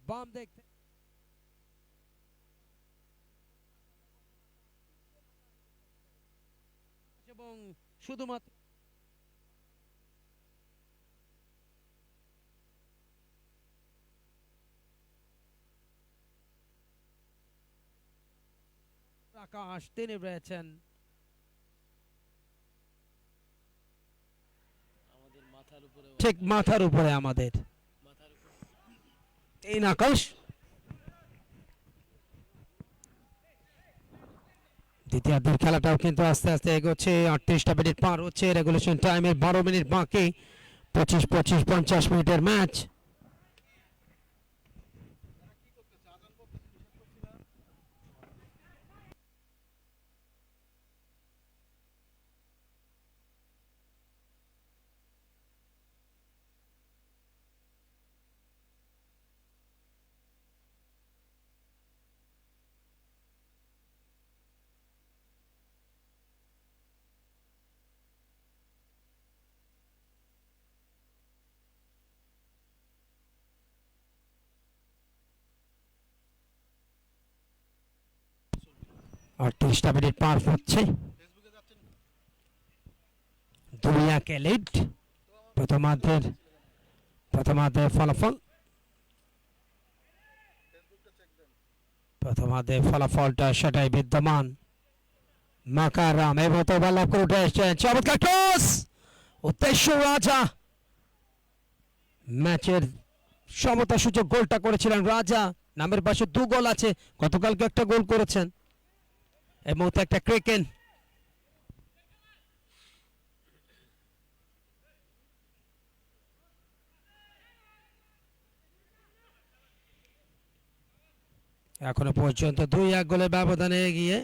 বাম দেখতে, এবং শুধুমাত্র আকাশ তিনি রয়েছেন। ঠিক মাথার উপরে আমাদের তিন আকাশ। দ্বিতীয়ার্ধের খেলাটাও কিন্তু আস্তে আস্তে এগোচ্ছে, 38টা মিনিট পার হচ্ছে, রেগুলেশন টাইমের 12 মিনিট বাকি, 25-50 মিনিটের ম্যাচ। আর 30টা মিনিট পার হচ্ছে, 2-1 লিড। প্রথমার্ধের ফলাফল প্রথমার্ধে ফলাফলটা সেটাই বিদ্যমান। মাকারাম এই মতো বল লাভ করে উঠে এসেছেন, চমৎকার ক্রস, উদ্দেশ্য রাজা। ম্যাচের সমতা সূচক গোলটা করেছিলেন রাজা, নামের পাশে 2 গোল আছে, গতকালকে একটা গোল করেছেন। এই মুহূর্তে একটা ক্রিকেন, এখনো পর্যন্ত 2-1 গোলের ব্যবধানে এগিয়ে।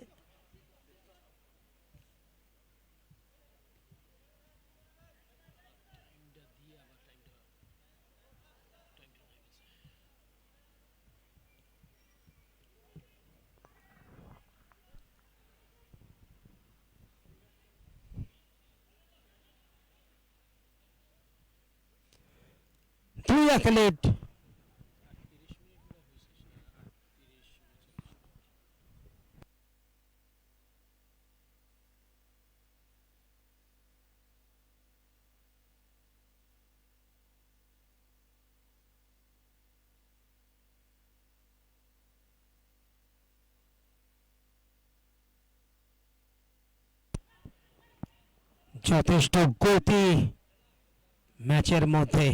দুই এক লিড। যথেষ্ট গতি ম্যাচের মধ্যে।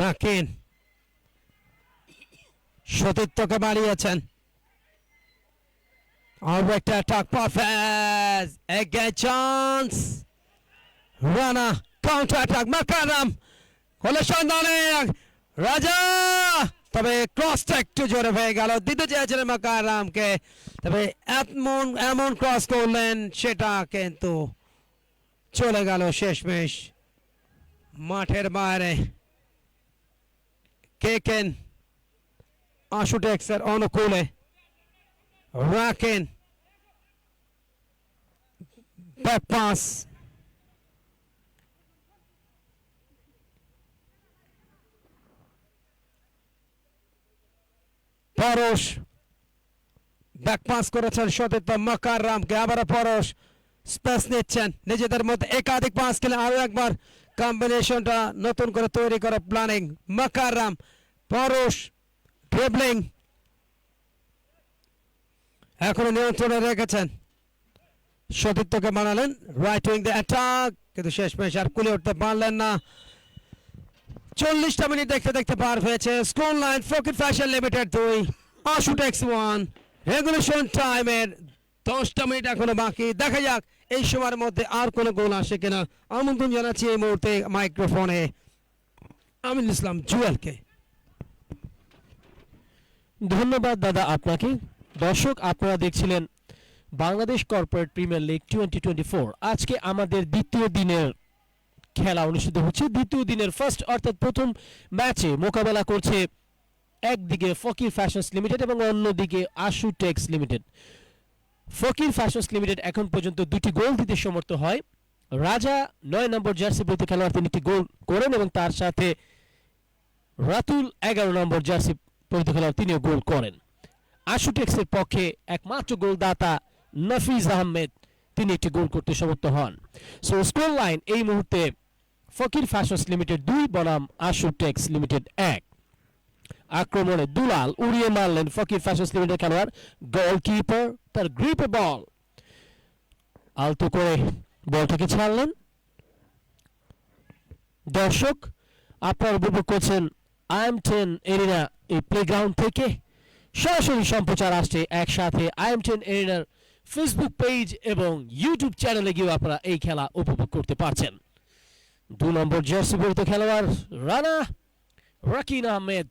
রাকিন সতীর্থকে বাড়িয়েছেন, আরো একটা attack, perfect again chance, Rana counter attack, Makaram গোলের সন্ধানে রাজা, তবে ক্রসটা একটু জোরে হয়ে গেল, দিতে চেয়েছিলেন মাকারামকে, তবে এমন ক্রস করলেন সেটা কিন্তু চলে গেল শেষমেশ মাঠের বাইরে। কেকেন আশুটেক্সের অনুকূলে, রাকেন ব্যাক পাস, পরশ ব্যাক পাস করেছেন সতীর্থ মাকারামকে, আবার পরশ স্পেস নিচ্ছেন, নিজেদের মধ্যে একাধিক পাস খেলে আরো একবার কম্বিনেশনটা নতুন করে তৈরি করা প্ল্যানিং। মাকারাম, পরশ, ড্রিবলিং এখনো নিয়ন্ত্রণে রেখেছেন, সতীর্থকে বানালেন রাইট উইং দ্য অ্যাটাক, কিন্তু শেষমেশ আর কুলে উঠতে পারলেন না। 40টা মিনিট দেখতে দেখতে পার হয়েছে। স্কোর লাইন ফকির ফ্যাশন লিমিটেড 2, আশুটেক্স 1। রেগুলেশন টাইমের 10টা মিনিট এখনো বাকি, দেখা যাক এই সময়ের মধ্যে আর কোনো গোল আসে কিনা। আমন্ত্রণ জানাচ্ছি এই মুহূর্তে মাইক্রোফোনে আমিনুল ইসলাম জুয়েলকে। ধন্যবাদ দাদা আপনাকে। দর্শক, আপনারা দেখছিলেন বাংলাদেশ কর্পোরেট প্রিমিয়ার লিগ 2024। আজকে আমাদের দ্বিতীয় দিনের খেলা অনুষ্ঠিত হচ্ছে। দ্বিতীয় দিনের ফার্স্ট অর্থাৎ প্রথম ম্যাচে মোকাবেলা করছে একদিকে ফকির ফ্যাশনস লিমিটেড এবং অন্যদিকে আশুটেক্স লিমিটেড। ফকির ফ্যাশনস লিমিটেড এখন পর্যন্ত 2টি গোল দিতে সমর্থ হয়। রাজা 9 নম্বর জার্সি পরিহিত খেলোয়াড়, তিনি একটি গোল করেন এবং তার সাথে রাতুল 11 নম্বর জার্সি পরিহিত খেলোয়াড়, তিনিও গোল করেন। আশুটেক্সের পক্ষে একমাত্র গোলদাতা নাফিজ আহমেদ, তিনি একটি গোল করতে সমর্থ হন। সো স্কোর লাইন এই মুহূর্তে ফকির ফ্যাশনস লিমিটেড 2 বনাম আশুটেক্স লিমিটেড 1। আক্রমণে দুলাল উড়িয়ে মারলেন ফকির ফ্যাশনস লিমিটেড খেলোয়াড়, গোলকিপার তার গ্রিপে বল আলতো করে বলটাকে ছাড়লেন। দর্শক, আপনারা উপভোগ করছেন IM10 এরিনা এই প্লেগ্রাউন্ড থেকে। সরাসরি সম্প্রচার আসছে একসাথে IM10 এরিনার ফেসবুক পেজ এবং ইউটিউব চ্যানেলে গিয়েও আপনারা এই খেলা উপভোগ করতে পারছেন। 2 নম্বর জার্সি পরিহিত খেলোয়াড় রানা, রাকিন আহমেদ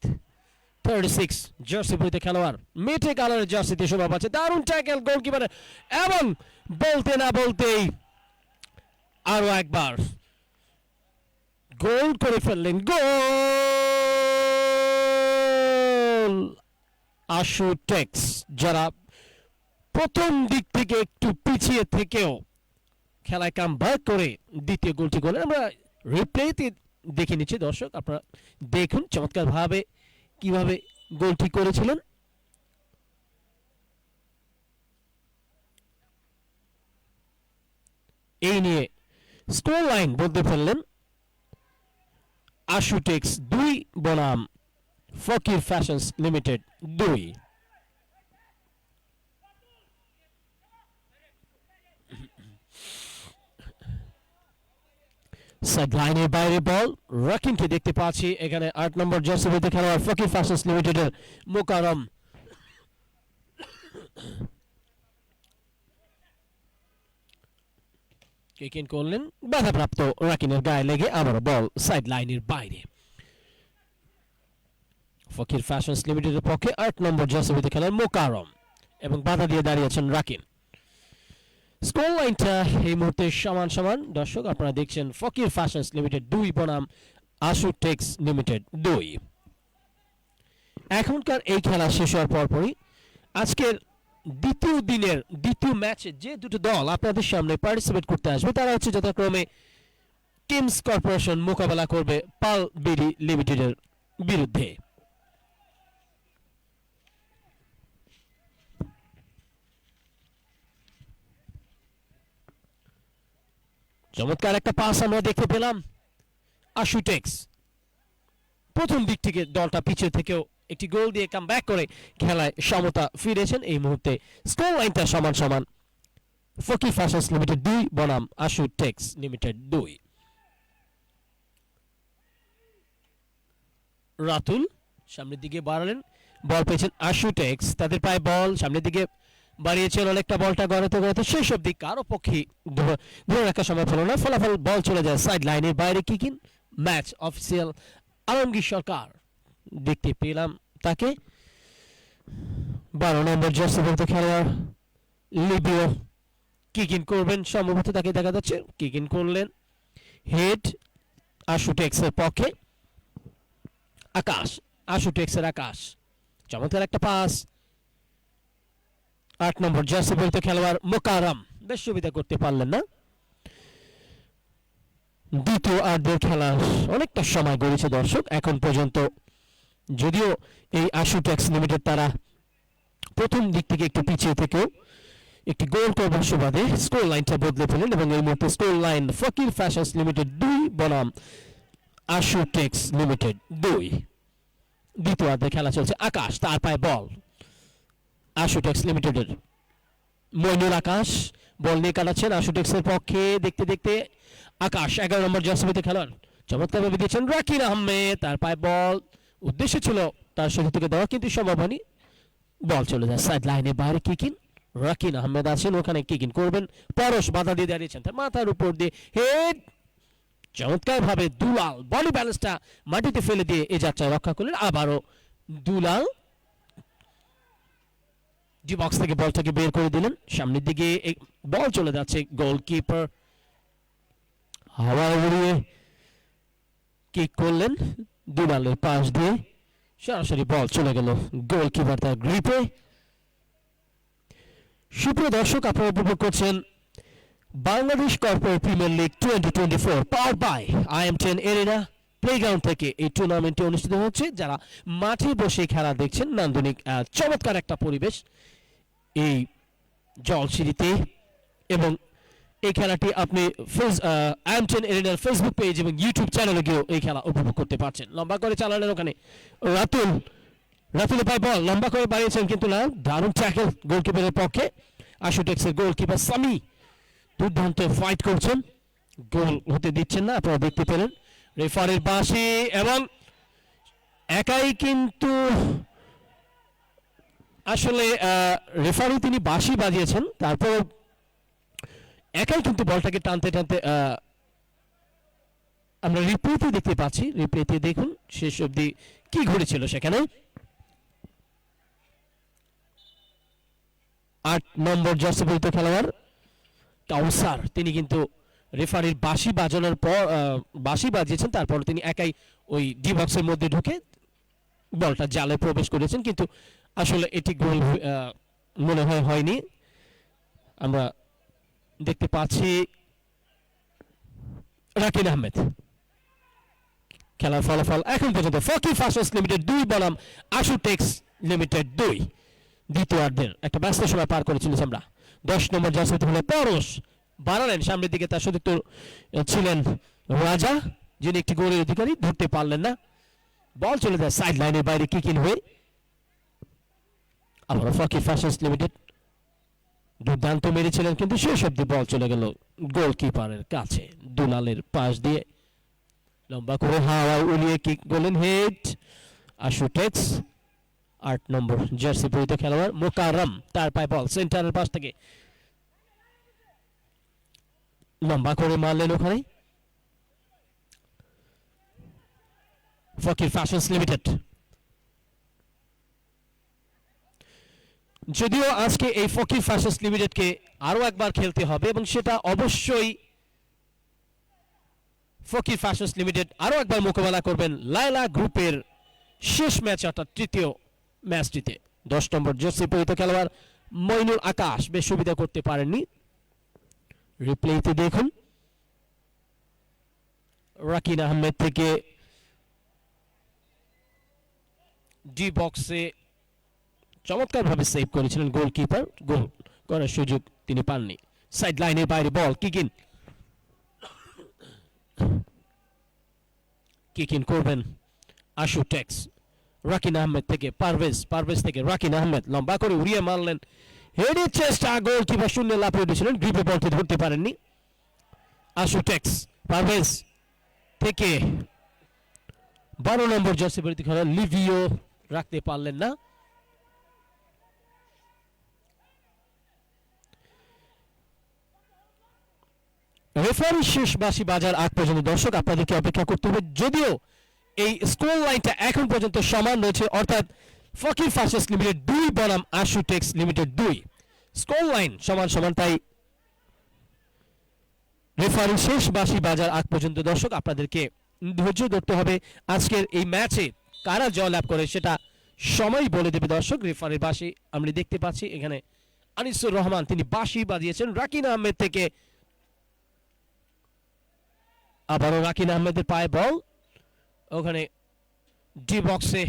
36 জার্সি পরিহিত খেলোয়াড়, মেটে কালারের জার্সিতে শোভা পাচ্ছে। দারুণ ট্যাকেল গোলকিপারের, এবং বলতে না বলতেই আরো একবার গোল করে ফেললেন। গোল আশুটেক্স, যারা প্রথম দিক থেকে একটু পিছিয়ে থেকেও খেলায় কামব্যাক করে দ্বিতীয় গোলটি করলেন। আমরা রিপ্লেতে দেখে নিচ্ছি দর্শক, আপনারা দেখুন চমৎকার ভাবে কিভাবে গোলটি করেছিলেন। এই নিয়ে স্কোর লাইন বলতে ফেললেন আশুটেক্স 2 বনাম ফকির ফ্যাশনস লিমিটেড 2। সাইড লাইনের বাইরে বল, রাকিনকে দেখতে পাচ্ছি এখানে 8 নম্বর জার্সি পরিহিত খেলোয়াড় ফকির ফ্যাশনস লিমিটেডের মোকারম কিক ইন করলেন, বাধাপ্রাপ্ত রাকিনের গায়ে লেগে আবার বল সাইড লাইনের বাইরে। ফকির ফ্যাশনস লিমিটেডের পক্ষে 8 নম্বর জার্সি পরিহিত খেলোয়াড় মোকারম এবং বাধা দিয়ে দাঁড়িয়েছেন রাকিন। স্কোর লাইনটা এই মুহূর্তে সমান সমান। দর্শক আপনারা দেখছেন ফকির ফ্যাশনস লিমিটেড 2 বনাম আশুটেক্স লিমিটেড 2। এখনকার এই খেলা শেষ হওয়ার পরপরই আজকের দ্বিতীয় দিনের দ্বিতীয় ম্যাচে যে দুটো দল আপনাদের সামনে পার্টিসিপেট করতে আসবে তারা হচ্ছে যথাক্রমে টিমস কর্পোরেশন মোকাবেলা করবে পাল বিডি লিমিটেডের বিরুদ্ধে। চমৎকার একটা পাস আমরা দেখতে পেলাম। আশুটেক্স প্রথম দিক থেকে দলটা পিছিয়ে থেকেও একটি গোল দিয়ে কামব্যাক করে খেলায় সমতা ফিরেছেন। এই মুহূর্তে স্কোর লাইনটা সমান সমান, ফকির ফ্যাশনস লিমিটেড 2 বনাম আশুটেক্স লিমিটেড 2। রাতুল সামনের দিকে বাড়ালেন, বল পেয়েছেন আশুটেক্স, তাদের পায়ে বল সামনের দিকে বাড়িয়েছেন অনেকটা, বলটা গড়াতে গড়াতে শেষ অব্দি কারো পক্ষে ধরে রাখা সম্ভব হলো না। ফলাফল বল চলে যায় সাইড লাইনের বাইরে। কিকিন ম্যাচ অফিসিয়াল আলমগীর সরকার দেখতে পেলাম তাকে। 12 নম্বর জার্সি পরিহিত খেলোয়াড় লিবিও কিকিন করবেন সম্ভবত, তাকে দেখা যাচ্ছে কিকিন করলেন। হেড আশুটেক্সের পক্ষে আকাশ, আশুটেক্সের আকাশ, চমৎকার একটা পাস। 8 নম্বর জার্সি পরিহিত খেলোয়াড় মোকারম বেশ সুবিধা করতে পারলেন না। দ্বিতীয় আর্ধের খেলা অনেকটা সময় গড়িয়েছে দর্শক এখন পর্যন্ত, যদিও এই আশুটেক্স লিমিটেড তারা প্রথম দিক থেকে একটু পিছিয়ে থেকেও একটি গোল করবার সুবাদে স্কোর লাইনটা বদলে ফেলেন এবং এই মুহূর্তে স্কোর লাইন ফকির ফ্যাশনস লিমিটেড 2 বনাম আশুটেক্স লিমিটেড 2। দ্বিতীয় আর্ধের খেলা চলছে। আকাশ, তার পায়ে বল আশুটেক্স লিমিটেডের মইনুল আকাশ বল নিয়ে কাটাচ্ছেন আশুটেক্সের পক্ষে। দেখতে দেখতে আকাশ 11 নম্বর জার্সি পরিহিত খেলোয়াড় চমৎকারভাবে দিয়েছেন রাকিন আহমেদ, তার পায়ে বল, উদ্দেশ্য ছিল তার সাথে থেকে দেওয়া কিন্তু সম্ভব হয়নি, বল চলে যায় সাইড লাইনের বাইরে। কিকিন, রাকিন আহমেদ আছেন ওখানে, কিকিন করবেন, পরশ বাধা দিয়ে দাঁড়িয়েছেন, তার মাথার উপর দিয়ে হেড, চমৎকারভাবে দুলাল বডি ব্যালেন্সটা মাটিতে ফেলে দিয়ে এই যাত্রা রক্ষা করলেন। আবারও দুলাল জি বক্স থেকে বলটাকে বের করে দিলেন, সামনের দিকে বল চলে যাচ্ছে, গোলকিপার হাওয়া উড়িয়ে কিক করলেন, দুলালের পাশ দিয়ে সরাসরি বল চলে গেল গোলকিপার তার গ্রিপে। সুপ্রিয় দর্শক আপনারা উপভোগ করছেন Bangladesh corporate premier league 2024 power by IM10 arena playground থেকে এই টুর্নামেন্টটি অনুষ্ঠিত হচ্ছে। যারা মাঠে বসে খেলা দেখছেন, নান্দনিক চমৎকার একটা পরিবেশ এই জলসিঁড়িতে, এবং এই খেলাটি আপনি IM10 এরিনার ফেসবুক পেজ এবং ইউটিউব চ্যানেলে গিয়েও এই খেলা উপভোগ করতে পারছেন। লম্বা করে চালালেন ওখানে রাতুলের পায়ে বল লম্বা করে বাড়িয়েছেন কিন্তু না, দারুণ ট্যাকল গোলকিপারের পক্ষে। আশুটেক্সের গোলকিপার সামি দুর্দান্ত ফাইট করছেন, গোল হতে দিচ্ছেন না, আপনারা দেখতে পেলেন। রেফারির বাঁশি এবং একাই কিন্তু আসলে রেফারি তিনি বাঁশি বাজিয়েছেন, তারপর একাই কিন্তু বলটাকে টানতে টানতে আমরা রিপ্লেতে দেখতে পাচ্ছি। রিপ্লেতে দেখুন শেষ অবধি কি ঘটেছিল সেখানে। 8 নম্বর জার্সি পরিহিত খেলোয়াড় কাউসার তিনি কিন্তু রেফারির বাঁশি বাজানোর পর বাঁশি বাজিয়েছেন, তারপর তিনি একাই ওই ডি বক্সের মধ্যে ঢুকে বলটা জালে প্রবেশ করেছেন, কিন্তু আসলে এটি গোল মনে হয়নি। আমরা দেখতে পাচ্ছি রাকিন আহমেদ। খেলার ফলাফল এখন পর্যন্ত ফকির ফ্যাশনস লিমিটেড 2 বনাম আশুটেক্স লিমিটেড 2। দ্বিতীয়ার্ধের একটা ব্যস্ত সময় পার করেছিল আমরা। 10 নম্বর জার্সি হলে পরশ বাড়ালেন সামনের দিকে, তার সতীর্থ ছিলেন রাজা, যিনি একটি গোলের অধিকারী, ধরতে পারলেন না, বল চলে যায় সাইড লাইনের বাইরে কিকিন হয়ে। আবার ফকির ফ্যাশনস লিমিটেড দুর্দান্ত মেরেছিলেন কিন্তু শেষ অব্দি বল চলে গেল গোলকিপারের কাছে, দুলালের পাশ দিয়ে লম্বা করে হাওয়ায় উড়িয়ে কিক গোলেন হেড। আশুটেক্স 8 নম্বর জার্সি পরিহিত খেলোয়াড় মোকাররম, তার পায়ে বল সেন্টারের পাশ থেকে লম্বা করে মারলেন ওখানে ফকির ফ্যাশনস লিমিটেড। যদিও আজকে এই ফকির ফ্যাশনস লিমিটেডকে আরো একবার খেলতে হবে এবং সেটা অবশ্যই ফকির ফ্যাশনস লিমিটেড আরো একবার মোকাবেলা করবেন লায়লা গ্রুপের শেষ ম্যাচ অর্থাৎ তৃতীয় ম্যাচটিতে। 10 নম্বর জার্সি পরিহিত খেলোয়াড় মইনুল আকাশ বেশ সুবিধা করতে পারেননি। রিপ্লেতে দেখুন রাকিন আহমেদ থেকে ডি বক্সে চমৎকারভাবে সেভ করেছিলেন গোলকিপার, গোল করার সুযোগ তিনি পাননি। সাইড লাইনের বাইরে বল কিকিন, কিকিন করবেন আশুটেক্স। রাকিন আহমেদ থেকে পারভেজ, পারভেজ থেকে রাকিন আহমেদ লম্বা করে উড়িয়ে মারলেন হেডের চেষ্টা, গোলকিপার শূন্য লাফিয়ে উঠেছিলেন, গ্রিপে বলটি ধরতে পারেননি আশুটেক্স। পারভেজ থেকে 12 নম্বর জার্সি পরিহিত খেলোয়াড় লিভিও রাখতে পারলেন না। রেফারি শেষ বাঁশি বাজার আগ পর্যন্ত দর্শক আপনাদেরকে অপেক্ষা করতে হবে। যদিও এই স্কোর লাইনটা এখন পর্যন্ত সমান রয়েছে, অর্থাৎ ফকির ফ্যাশনস লিমিটেড 2 বনাম আশুটেক্স লিমিটেড 2, স্কোর লাইন সমান সমান। তাই রেফারি শেষ বাঁশি বাজার আগ পর্যন্ত দর্শক আপনাদেরকে ধৈর্য ধরতে হবে। আজকের এই ম্যাচে কারা জয়লাভ করে সেটা সময় বলে দেবে দর্শক। রেফারির বাঁশি আমরা দেখতে পাচ্ছি এখানে আনিসুর রহমান তিনি বাঁশি বাজিয়েছেন রাকিন আহমেদ থেকে, আবারও রাকিন আহমেদের পায়ে বল ওখানে ডি বক্সে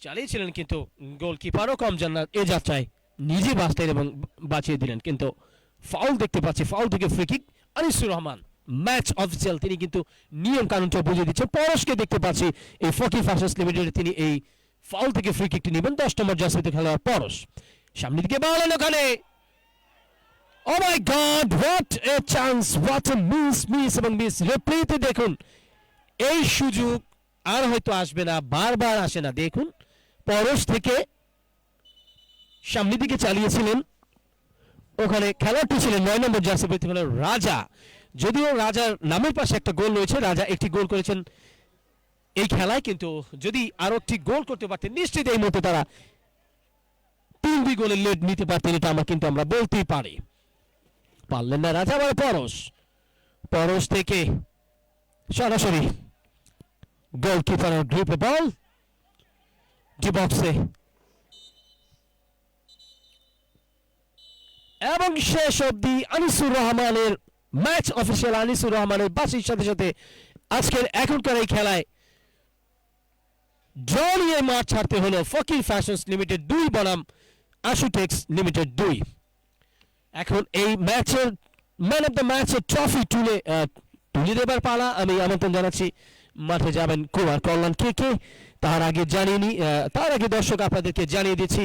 চালিয়েছিলেন কিন্তু গোলকিপারও কম যান না এ যাত্রায়, নিজে বাঁচলেন এবং বাঁচিয়ে দিলেন, কিন্তু ফাউল দেখতে পাচ্ছি, ফাউল থেকে free kick. Anisur Rahman match official তিনি কিন্তু নিয়ম কানুনটা বুঝিয়ে দিচ্ছেন। পরশকে দেখতে পাচ্ছি এই ফকির ফ্যাশনস লিমিটেড তিনি এই ফাউল থেকে ফ্রি কিকটি নেবেন। 10 নম্বর জার্সিতে খেলোয়াড় পরশ সামনের দিকে বলেন ওখানে, oh my god what a chance, what a miss এবং মিস। রিপ্লেতে দেখুন এই সুযোগ আর হয়তো আসবে না, বারবার আসে না। দেখুন পরশ থেকে সামনের দিকে চালিয়েছিলেন, ওখানে খেলাটি ছিলেন 9 নম্বর জার্সি পরিহিত খেলোয়াড় রাজা। যদিও রাজার নামের পাশে একটা গোল রয়েছে, রাজা একটি গোল করেছেন এই খেলায়, কিন্তু যদি আরো একটি গোল করতে পারতেন নিশ্চিত এই মুহূর্তে তারা 3-2 গোলের লিড নিতে পারতেন, এটা আমরা কিন্তু আমরা বলতেই পারি। পারলেন না রাজা, আবার পরশ, পরশ থেকে সরাসরি গোলকিপারের গ্রিপে বল ডি বক্সে, এবং শেষ অবধি আনিসুর রহমানের ম্যাচ অফিসিয়াল আনিসুর রহমানের বাঁশির সাথে সাথে আজকের এখনকার এই খেলায় ড্র নিয়ে মাঠ ছাড়তে হলো ফকির ফ্যাশনস লিমিটেড 2 বনাম আশুটেক্স লিমিটেড 2। এখন এই ম্যাচের ম্যান অফ দ্য ম্যাচের ট্রফি তুলে দেবার পালা। আমি আমন্ত্রণ জানাচ্ছি মাঠে যাবেন কুমার কল্যাণ কে, তার আগে দর্শক আপনাদেরকে জানিয়ে দিচ্ছি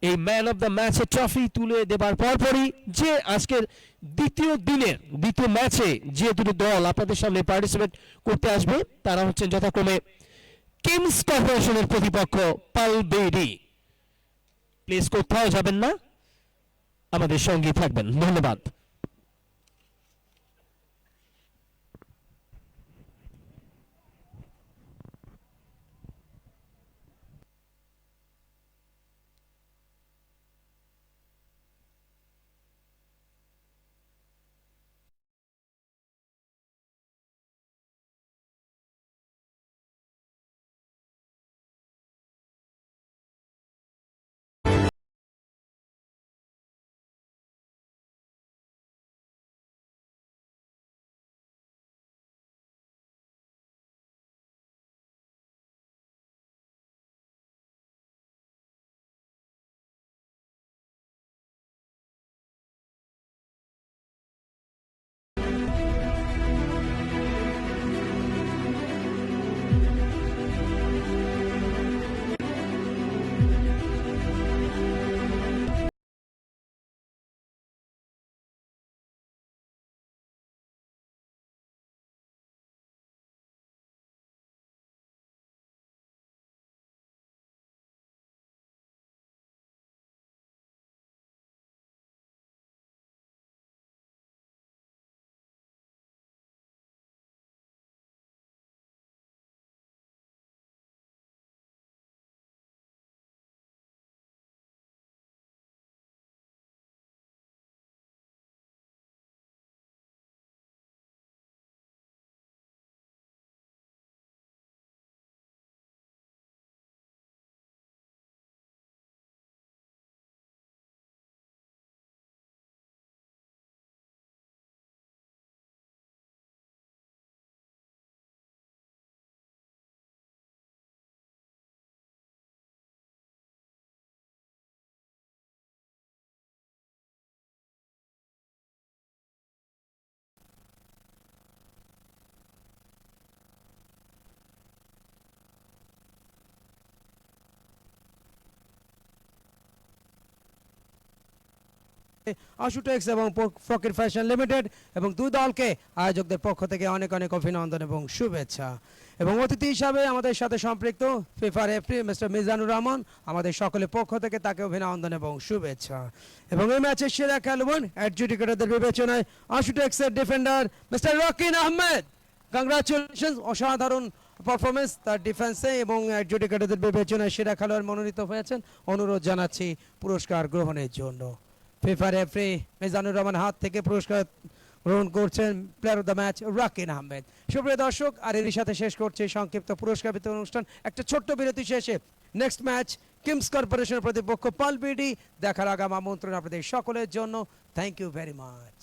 এই ম্যান অফ দ্য ম্যাচের ট্রফি তুলে দেবার পরপরই যে আজকের দ্বিতীয় ম্যাচে যে দুটো দল আপনাদের সামনে পার্টিসিপেট করতে আসবে তারা হচ্ছেন যথাক্রমে কিংস কর্পোরেশনের প্রতিপক্ষ পালবেরি। প্লিজ কোথাও যাবেন না, আমাদের সঙ্গে থাকবেন। ধন্যবাদ। আশুটেক্স এবং ফকির ফ্যাশন লিমিটেড এবং দুই দলকে আয়োজকদের পক্ষ থেকে অনেক অনেক অভিনন্দন এবং শুভেচ্ছা। এবং অতিথি হিসাবে আমাদের সাথে সম্পৃক্ত FIFA referee mister Mizanur Rahman, আমাদের সকলের পক্ষ থেকে তাকে অভিনন্দন এবং শুভেচ্ছা। এবং এই ম্যাচের সেরা খেলোয়াড় অ্যাডজুডিকেটরদের বিবেচনায় আশুটেক্সের defender mister Rakin Ahmed. Congratulation, অসাধারণ পারফরমেন্স তার ডিফেন্সে এবং অ্যাডজুডিকেটরদের বিবেচনায় সেরা খেলোয়াড় মনোনীত হয়েছেন। অনুরোধ জানাচ্ছি পুরস্কার গ্রহণের জন্য। ফিফা রেফারি মিজানুর রহমান হাত থেকে পুরস্কার গ্রহণ করছেন player of the match rocking Ahmed. সুপ্রিয় দর্শক, আর এরই সাথে শেষ করছে সংক্ষিপ্ত পুরস্কার বিতরণ অনুষ্ঠান। একটা ছোট্ট বিরতি শেষে নেক্সট ম্যাচ কিংস কর্পোরেশনের প্রতিপক্ষ পালবিডি দেখার আগাম আমন্ত্রণ আপনাদের সকলের জন্য। Thank you very much.